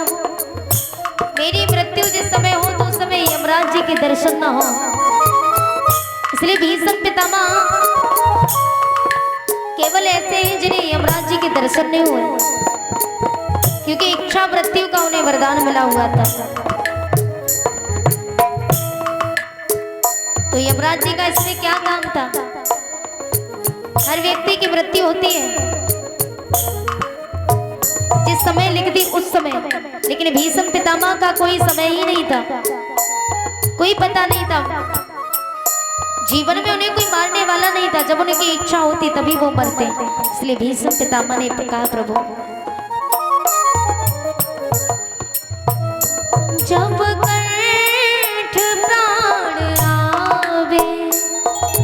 मेरी मृत्यु जिस समय हो तो उस समय यमराज जी के दर्शन ना हो। इसलिए भीष्म पितामह केवल ऐसे हैं जिन्हें यमराज जी के दर्शन नहीं हुए, क्योंकि इच्छा मृत्यु का उन्हें वरदान मिला हुआ था। तो यमराज जी का इसमें क्या काम था? हर व्यक्ति की मृत्यु होती है, जिस समय लिख दी उस समय, लेकिन भीष्म पितामह का कोई समय ही नहीं था, कोई पता नहीं था। जीवन में उन्हें कोई मारने वाला नहीं था, जब उनकी इच्छा होती तभी वो मरते। इसलिए भीष्म पितामह ने कहा, प्रभु जब कंठ प्राण आवे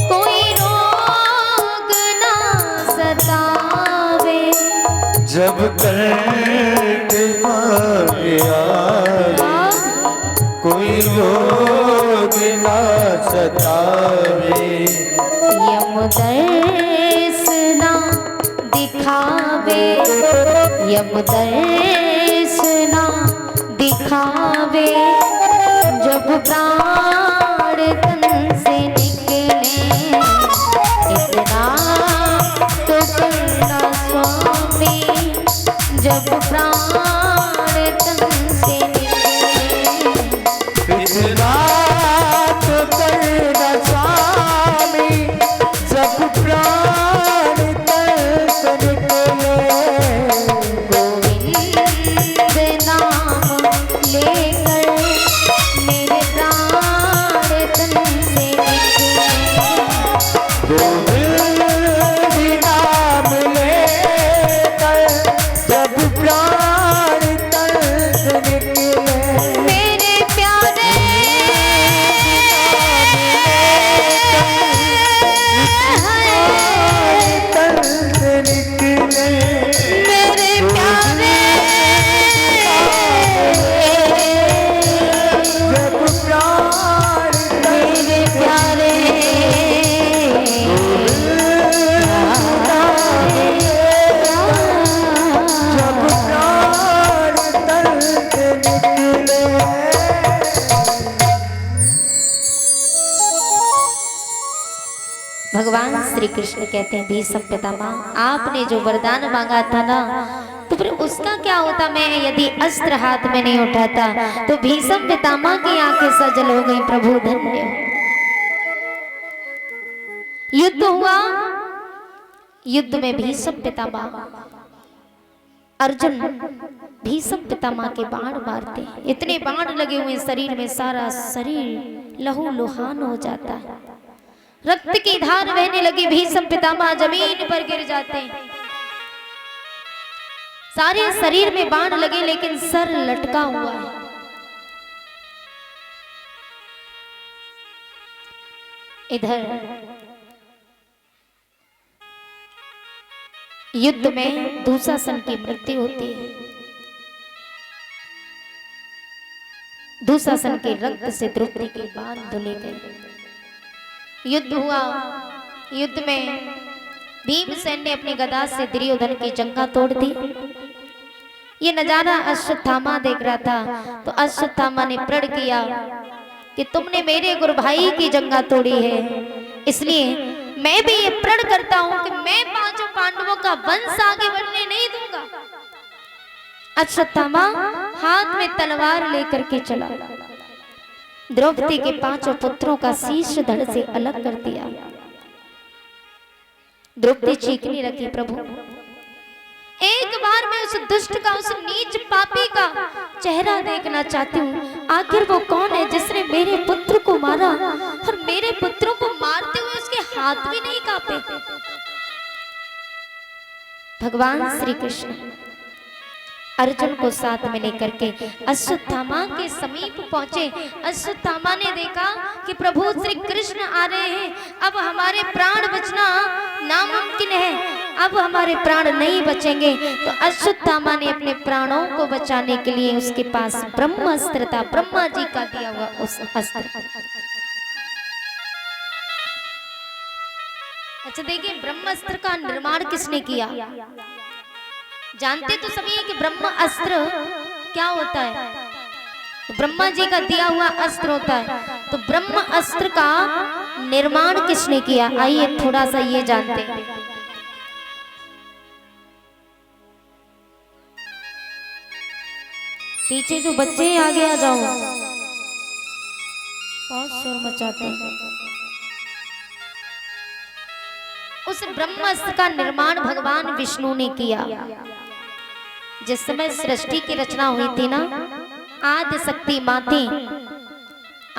कोई रोग ना सतावे, जब कंठ प्राण आवे कोई रोग ना सतावे, यम दर्श ना दिखावे, यम दर्श ना दिखावे, जब प्राण तन से निकले इतना तो करना स्वामी, जब प्राण तन से निकले इतना तो करना स्वामी, जब प्राण तन से निकले, गोविंद नाम लेकर मेरे प्राण तन से निकले, गोविंद नाम लेकर जब प्राण तन से निकले, मेरे प्यारे तन से निकले, मेरे प्यारे जब प्राण मेरे प्यारे जब प्राण तन से निकले। भगवान श्री कृष्ण कहते हैं, भीष्म पितामह आपने जो वरदान मांगा था ना, तो फिर उसका क्या होता? मैं यदि अस्त्र हाथ में नहीं उठाता तो भीष्म पितामह की आंखें सजल हो गई। प्रभु धन्य हो। युद्ध हुआ, युद्ध में भीष्म पितामह अर्जुन भीष्म पितामह के बाण मारते, इतने बाण लगे हुए शरीर में, सारा शरीर लहू लुहान हो जाता है, रक्त की धार बहने लगी। भीष्म पितामह जमीन पर गिर जाते हैं, सारे शरीर में बाण लगे लेकिन सर लटका हुआ है। इधर युद्ध में दुशासन की मृत्यु होती है। दुशासन के रक्त से द्रौपदी के बाण धुले गए। युद्ध हुआ, युद्ध में भीमसेन ने अपनी गदा से दुर्योधन की जंगा तोड़ दी। ये नजारा अश्वत्थामा देख रहा था, तो अश्वत्थामा ने प्रण किया कि तुमने मेरे गुरु भाई की जंगा तोड़ी है, इसलिए मैं भी ये प्रण करता हूं कि मैं पांचों पांडवों का वंश आगे बढ़ने नहीं दूंगा। अश्वत्थामा हाथ में तलवार लेकर के चला, द्रौपदी के पांचों पुत्रों का शीश धड़ से अलग कर दिया। द्रौपदी चीखने लगी, प्रभु एक बार मैं उस दुष्ट का, उस नीच पापी का चेहरा देखना चाहती हूँ। आखिर वो कौन है जिसने मेरे पुत्र को मारा और मेरे पुत्रों को मारते हुए उसके हाथ भी नहीं कांपे। भगवान श्री कृष्ण अर्जुन को साथ में लेकर के अश्वत्थामा के समीप पहुंचे। अश्वत्थामा ने देखा कि प्रभु श्री कृष्ण आ रहे हैं, अब हमारे प्राण बचना नामुमकिन है, अब हमारे प्राण नहीं बचेंगे। तो अश्वत्थामा ने अपने प्राणों को बचाने के लिए उसके पास ब्रह्मास्त्र था, ब्रह्मा जी का दिया हुआ उस अस्त्र। अच्छा देखिए, ब्रह्मास्त्र का निर्माण किसने किया? जानते तो सभी हैं कि ब्रह्म अस्त्र क्या होता है, तो ब्रह्मा जी का दिया हुआ अस्त्र होता है। तो ब्रह्म अस्त्र का निर्माण किसने किया? आइए थोड़ा सा ये जानते हैं। पीछे जो बच्चे हैं आगे आ जाओ, बहुत शोर मचाते हैं। उस ब्रह्मास्त्र का निर्माण भगवान विष्णु ने किया। जिस समय सृष्टि की रचना हुई थी ना, आदि शक्ति माँ थी।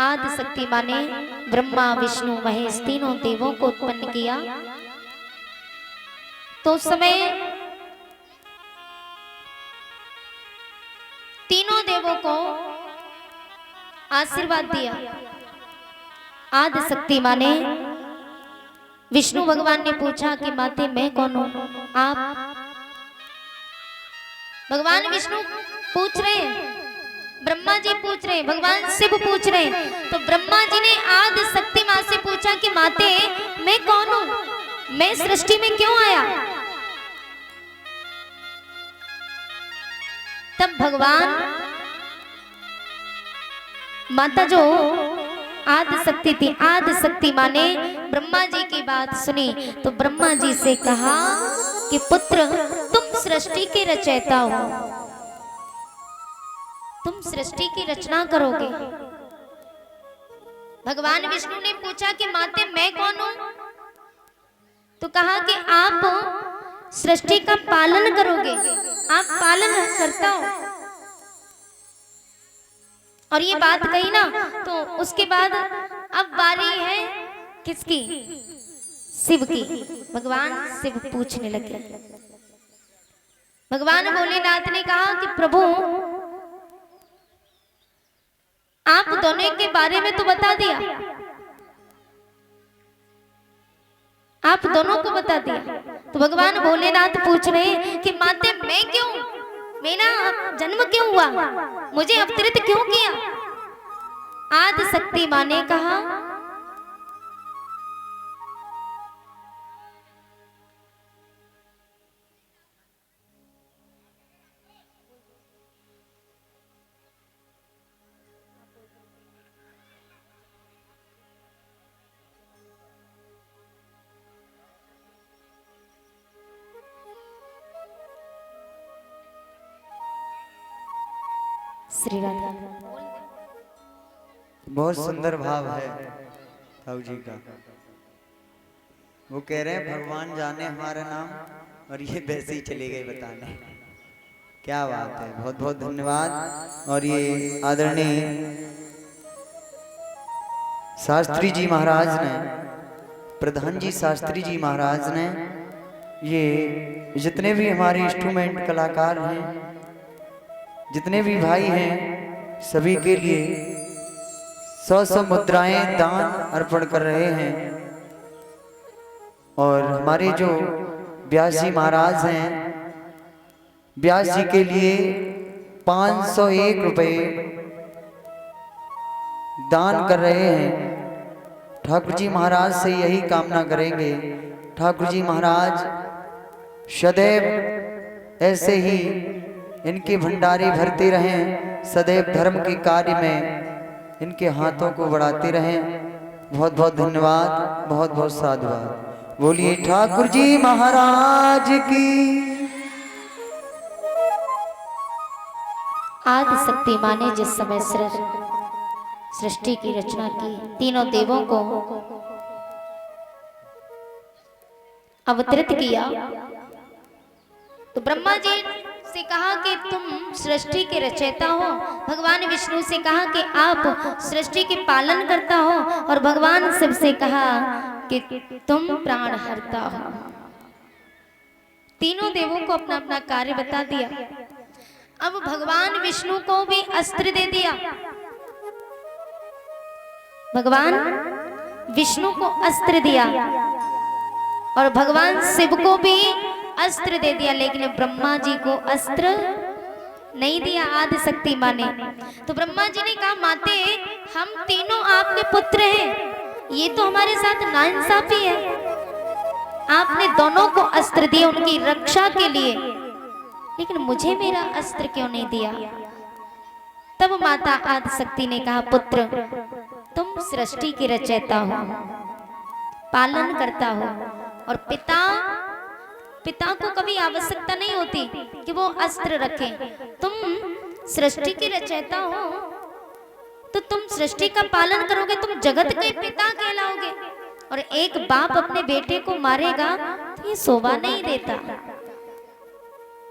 आदि शक्ति माँ ने ब्रह्मा विष्णु महेश तीनों देवों को उत्पन्न किया। तो उस समय तीनों देवों को आशीर्वाद दिया। आदि शक्ति माँ ने विष्णु भगवान ने पूछा कि माते मैं कौन हूं? आप? भगवान विष्णु पूछ रहे हैं, ब्रह्मा जी पूछ रहे हैं, भगवान शिव पूछ रहे हैं। तो ब्रह्मा जी ने आदि शक्ति माँ से पूछा कि माते मैं कौन हूं, मैं सृष्टि में क्यों आया? तब भगवान माता जो आदि शक्ति थी, आदि शक्ति माँ ने ब्रह्मा जी की बात सुनी। तो ब्रह्मा जी से कहा कि पुत्र तुम सृष्टि के रचयिता हो, तुम सृष्टि की रचना करोगे। भगवान विष्णु ने पूछा कि माते मैं कौन हूं? तो कहा कि आप सृष्टि का पालन करोगे, आप पालन करता हो। और ये बात कही ना, तो उसके बाद अब बारी है किसकी? शिव की। भगवान शिव पूछने लगे। भगवान भोलेनाथ ने कहा कि प्रभु आप दोनों के बारे में तो बता दिया, आप दोनों को बता दिया। तो भगवान भोलेनाथ पूछ रहे कि माते मैं क्यों, मेरा जन्म क्यों हुआ, मुझे अवतरित क्यों किया? आदि शक्ति माँ ने कहा श्री राधा। बहुत सुंदर भाव है ताऊ जी का। वो कह रहे हैं भगवान जाने हमारा नाम, और ये वैसे ही चले गए बताने। क्या बात है, बहुत बहुत धन्यवाद। और ये आदरणीय शास्त्री जी महाराज ने, प्रधान जी शास्त्री जी महाराज ने, ये जितने भी हमारे इंस्ट्रूमेंट कलाकार हैं, जितने भी भाई हैं, सभी के लिए 100 मुद्राएं दान अर्पण कर रहे हैं। और हमारे जो व्यास जी महाराज हैं, व्यास जी के लिए 501 रुपए दान कर रहे हैं। ठाकुर जी महाराज से यही कामना करेंगे, ठाकुर जी महाराज सदैव ऐसे ही इनके भंडारे भरते रहें, सदैव धर्म के कार्य में इनके हाथों को बढ़ाते रहें। बहुत बहुत धन्यवाद, बहुत बहुत साधुवाद। बोलिए ठाकुर जी महाराज की। आदि शक्ति माँ ने जिस समय सृष्टि की रचना की, तीनों देवों को अवतरित किया, तो ब्रह्मा जी से कहा कि तुम सृष्टि के रचयिता हो। भगवान विष्णु से कहा कि आप सृष्टि के पालन करता हो। और भगवान शिव से कहा कि तुम प्राण हरता हो। तीनों देवों को अपना अपना कार्य बता दिया। अब भगवान विष्णु को भी अस्त्र दे दिया। भगवान विष्णु को अस्त्र दिया और भगवान शिव को भी अस्त्र दे दिया, लेकिन ब्रह्मा जी को अस्त्र नहीं दिया आदि शक्ति माँ ने। तो ब्रह्मा जी ने कहा माते हम तीनों आपके पुत्र हैं, ये तो हमारे साथ नाइंसाफी है। आपने दोनों को अस्त्र दिए उनकी रक्षा के लिए, लेकिन मुझे मेरा अस्त्र क्यों नहीं दिया? तब माता आदि शक्ति ने कहा पुत्र तुम सृष्टि के रचयिता हो, पालन करता हो, और पिता को कभी आवश्यकता नहीं होती कि वो अस्त्र रखे। तुम सृष्टि के रचयिता हो तो तुम सृष्टि का पालन करोगे, तुम जगत के पिता कहलाओगे। और एक बाप अपने बेटे को मारेगा तो ये शोभा नहीं देता।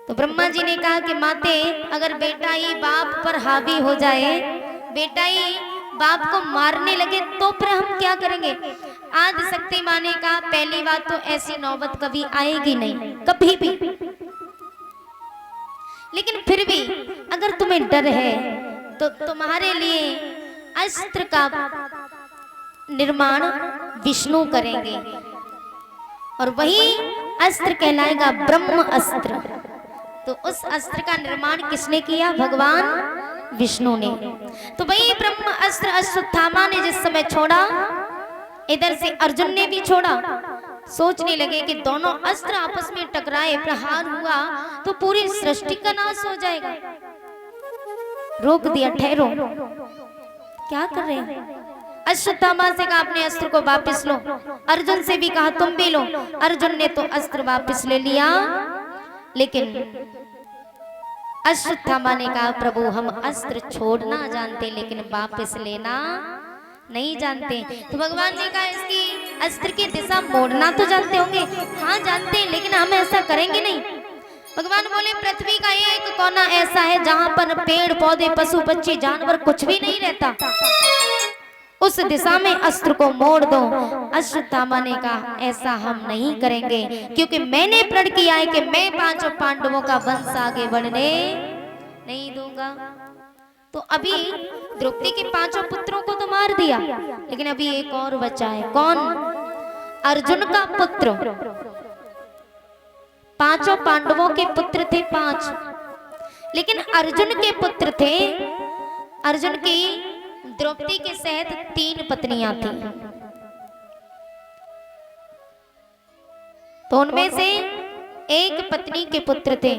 तो ब्रह्मा जी ने कहा कि माते, अगर बेटा ही बाप पर हावी हो जाए, बेटा ही बाप को मारने लगे तो फिर हम क्या करेंगे। आदि शक्ति माँ ने कहा पहली बात तो ऐसी नौबत कभी आएगी नहीं, कभी भी। लेकिन फिर भी अगर तुम्हें डर है तो तुम्हारे लिए अस्त्र का निर्माण विष्णु करेंगे और वही अस्त्र कहलाएगा ब्रह्म अस्त्र। तो उस अस्त्र का निर्माण किसने किया? भगवान विष्णु ने। तो वही ब्रह्म अस्त्र अश्वत्थामा ने जिस समय छोड़ा, इधर से अर्जुन ने भी छोड़ा। सोचने लगे कि दोनों अस्त्र आपस में टकराए, प्रहार हुआ तो पूरी सृष्टि का नाश हो जाएगा। रोक दिया, ठहरो, क्या कर रहे हैं? अश्वत्थामा से कहा अपने अस्त्र को वापस लो। अर्जुन से भी कहा तुम भी लो। अर्जुन ने तो अस्त्र वापस ले लिया, लेकिन अश्वत्थामा ने कहा प्रभु हम अस्त्र छोड़ना जानते लेकिन वापस लेना नहीं जानते। तो भगवान ने कहा इसकी अस्त्र की दिशा मोड़ना तो जानते होंगे। हाँ जानते हैं, लेकिन हम ऐसा करेंगे नहीं। भगवान बोले पृथ्वी का एक कोना ऐसा है जहां पर पेड़ पौधे पशु पक्षी जानवर कुछ भी नहीं रहता, उस दिशा में अस्त्र को मोड़ दो। अश्वत्थामा ने कहा ऐसा हम नहीं करेंगे, क्योंकि मैंने प्रण किया है कि मैं पांचों पांडवों का वंश आगे बढ़ने नहीं दूंगा। तो अभी द्रौपदी के पांचों पुत्रों को तो मार दिया, लेकिन अभी एक और बचा है। कौन? अर्जुन का पुत्र। पांचों पांडवों के पुत्र थे 5, लेकिन अर्जुन के पुत्र थे, अर्जुन की द्रौपदी के सहित 3 पत्नियां थी। तो उनमें से एक पत्नी के पुत्र थे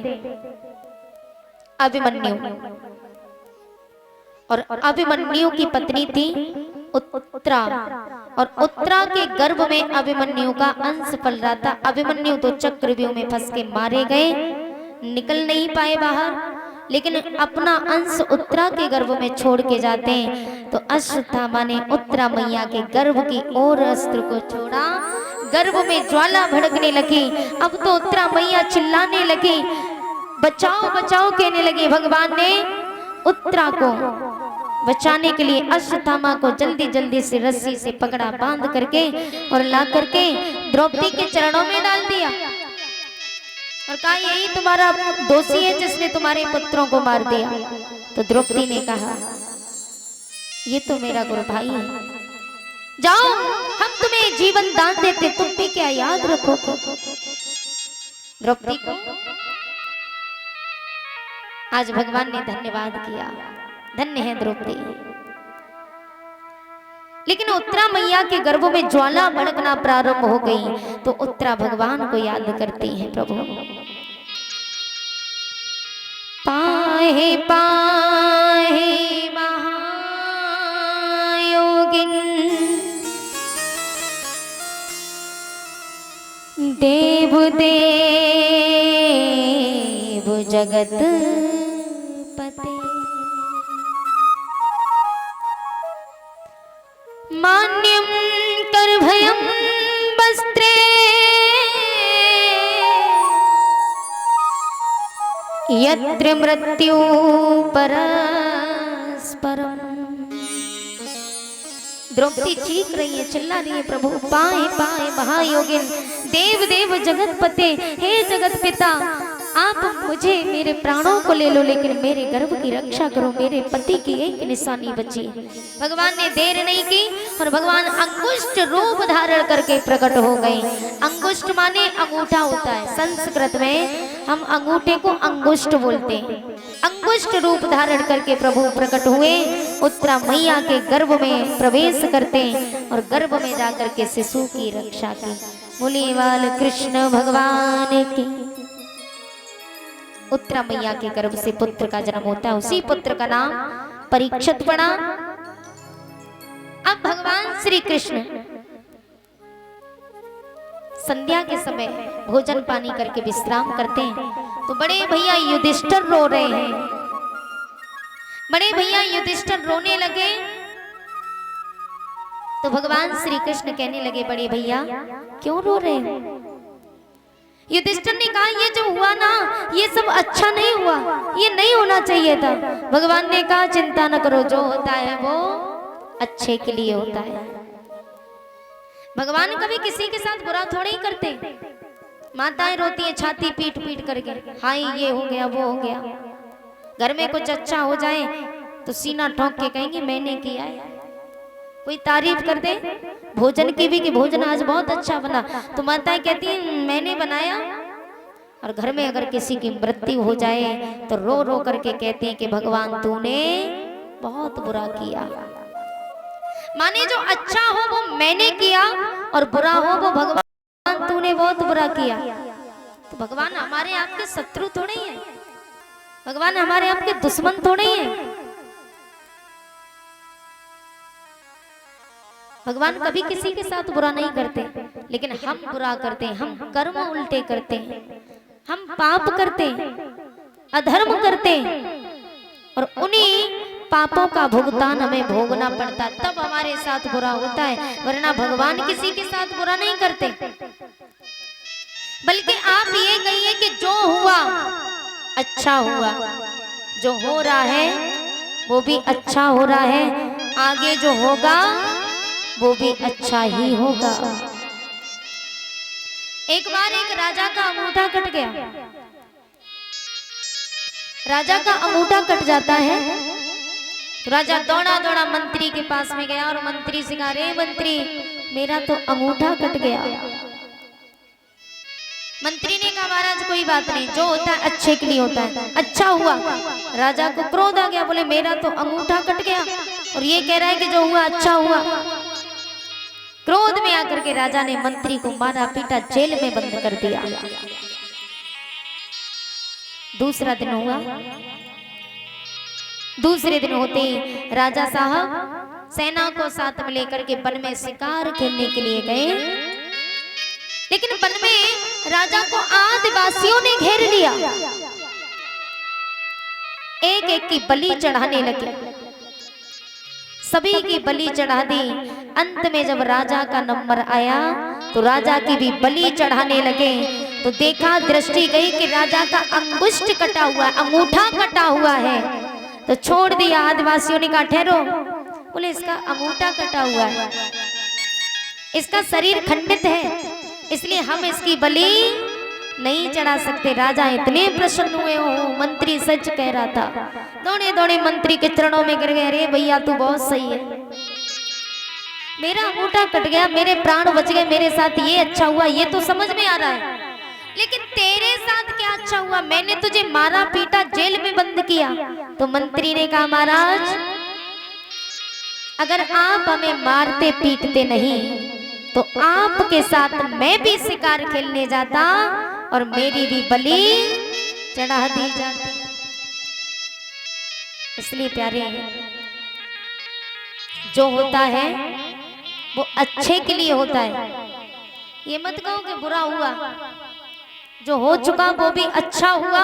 अभिमन्यु, और अभिमन्यु की पत्नी थी उत्तरा, और उत्तरा के गर्भ में अभिमन्यु का अंश पल रहा था। अभिमन्यु तो चक्रव्यूह में फंस के मारे गए, निकल नहीं पाए बाहर, लेकिन अपना अंश उत्तरा के गर्भ में छोड़ के जाते हैं। तो अश्वत्थामा ने उत्तरा मैया के गर्भ की ओर अस्त्र को छोड़ा, गर्भ में ज्वाला भड़कने लगी। अब तो उत्तरा मैया चिल्लाने लगी, बचाओ बचाओ कहने लगी। भगवान ने उत्तरा को बचाने के लिए अश्वत्थामा को जल्दी जल्दी से रस्सी से पकड़ा, बांध करके और ला करके द्रौपदी के चरणों में डाल दिया और कहा यही तुम्हारा दोषी है जिसने तुम्हारे पुत्रों को मार दिया। तो द्रौपदी ने कहा ये तो मेरा गुरु भाई है, जाओ हम तुम्हें जीवन दान देते, तुम भी क्या याद रखोगे। द्रौपदी को आज भगवान ने धन्यवाद किया, धन्य है द्रौपदी। लेकिन उत्तरा मैया के गर्भ में ज्वाला भड़कना प्रारंभ हो गई, तो उत्तरा भगवान को याद करती है, प्रभु पाहे पाहे महायोगिन देव देव जगत पते मान्यम कर भयम वस्त्रे यत्र मृत्यु परस्परम। द्रौपदी चीख रही है, चिल्ला रही है, प्रभु पाए पाए महायोगिन देव देव जगत पते, हे जगत पिता आप मुझे मेरे प्राणों को ले लो, लेकिन मेरे गर्भ की रक्षा करो, मेरे पति की एक निशानी बची। भगवान ने देर नहीं की और भगवान अंगुष्ठ रूप धारण करके प्रकट हो गए। अंगुष्ठ माने अंगूठा होता है, संस्कृत में हम अंगूठे को अंगुष्ठ बोलते हैं। अंगुष्ठ रूप धारण करके प्रभु प्रकट हुए, उत्तरा मैया के गर्भ में प्रवेश करते और गर्भ में जाकर के शिशु की रक्षा की। बोलिए बाल कृष्ण भगवान की। उत्तरा मैया के गर्भ से पुत्र का जन्म होता है, उसी पुत्र का नाम परीक्षित पड़ा। अब भगवान श्री कृष्ण संध्या के समय भोजन पानी करके विश्राम करते हैं, तो बड़े भैया युधिष्ठिर रो रहे हैं। बड़े भैया युधिष्ठिर रोने लगे तो भगवान श्री कृष्ण कहने लगे बड़े भैया क्यों रो रहे हो? युधिष्ठिर ने कहा ये जो हुआ ना ये सब अच्छा नहीं हुआ, ये नहीं होना चाहिए था। भगवान ने कहा चिंता न करो, जो होता है वो अच्छे के लिए होता है। भगवान कभी किसी के साथ बुरा थोड़ा ही करते। माताएं रोती हैं छाती पीट पीट करके, हाँ ये हो गया वो हो गया। घर में कुछ अच्छा हो जाए तो सीना ठोक के कहेंगे मैंने किया है। कोई तारीफ कर दे भोजन की भी कि भोजन आज बहुत अच्छा बना, तो माताएं कहती हैं मैंने बनाया। और घर में अगर किसी की मृत्यु हो जाए तो रो रो करके कहते हैं कि भगवान तूने बहुत बुरा किया। माने जो अच्छा हो वो मैंने किया और बुरा हो वो भगवान तूने बहुत बुरा किया। तो भगवान हमारे आपके शत्रु थोड़े ही हैं, भगवान हमारे आपके दुश्मन थोड़े ही हैं। भगवान कभी किसी के साथ बुरा नहीं करते, लेकिन हम बुरा करते हैं, हम कर्म उल्टे करते हैं, हम पाप करते हैं, अधर्म करते हैं और उन्हीं पापों का भुगतान हमें भोगना पड़ता है, तब हमारे साथ बुरा होता है। वरना भगवान किसी के साथ बुरा नहीं करते। बल्कि आप ये कहिए कि जो हुआ अच्छा हुआ, जो हो रहा है वो भी अच्छा हो रहा है, आगे जो होगा वो भी अच्छा ही होगा। एक बार एक राजा का अंगूठा कट गया। राजा का अंगूठा कट जाता है तो राजा दौड़ा दौड़ा मंत्री के पास में गया और मंत्री से कहा रे मंत्री मेरा तो अंगूठा कट गया। मंत्री ने कहा महाराज कोई बात नहीं, जो होता है अच्छे के लिए होता है, अच्छा हुआ। राजा को क्रोध आ गया, बोले मेरा तो अंगूठा कट गया और ये कह रहा है कि जो हुआ अच्छा हुआ। क्रोध में आकर के राजा ने मंत्री को मारा पीटा, जेल में बंद कर दिया। दूसरा दिन हुआ, दूसरे दिन होते ही राजा साहब सेना को साथ में लेकर के वन में शिकार खेलने के लिए गए। लेकिन वन में राजा को आदिवासियों ने घेर लिया, एक एक की बलि चढ़ाने लगे, सभी की बलि चढ़ा दी। अंत में जब राजा का नंबर आया तो राजा की भी बलि चढ़ाने लगे। तो देखा दृष्टि गई कि राजा का अंगुष्ठ कटा हुआ, अंगूठा कटा हुआ है। तो छोड़ दिया। आदिवासियों ने कहा ठहरो, बोले इसका अंगूठा कटा हुआ है, इसका शरीर खंडित है, इसलिए हम इसकी बलि नहीं चढ़ा सकते। राजा इतने प्रसन्न हुए हो, मंत्री सच कह रहा था। दौड़े दौड़े मंत्री के चरणों में गिर गए, अरे भैया तू बहुत सही है, मेरा अंगूठा कट गया, मेरे प्राण बच गए, मेरे साथ ये अच्छा हुआ, ये तो समझ में आ रहा है, लेकिन तेरे साथ क्या अच्छा हुआ? मैंने तुझे मारा पीटा, जेल में बंद किया। तो मंत्री ने कहा महाराज अगर आप हमें मारते पीटते नहीं तो आपके साथ मैं भी शिकार खेलने जाता और मेरी भी बलि चढ़ा दी जाती। इसलिए प्यारे जो होता है वो अच्छे के लिए होता है। ये मत कहो कि बुरा हुआ, जो हो चुका वो भी अच्छा हुआ,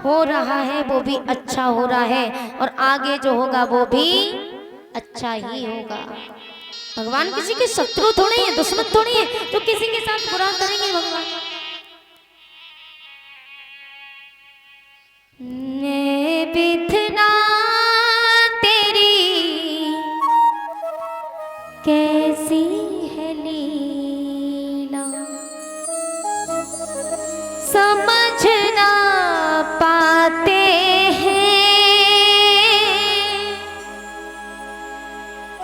हो रहा है वो भी अच्छा हो रहा है, और आगे जो होगा वो भी अच्छा ही होगा। भगवान किसी के शत्रु थोड़े हैं, दुश्मन थोड़े हैं जो किसी के साथ बुरा करेंगे। भगवान ने बिथना तेरी कैसी है लीला, समझ ना पाते हैं,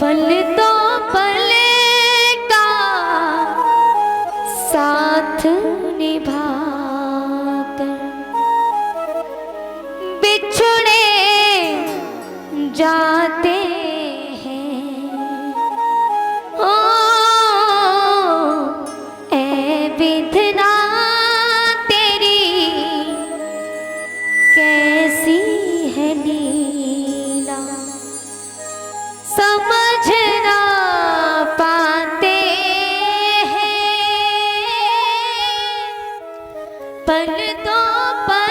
पल दो पल का साथ निभा कर बिछड़े जाते हैं। ओ ए विधना तेरी कैसी है लीला, समझ ना पाते हैं, पल दो पल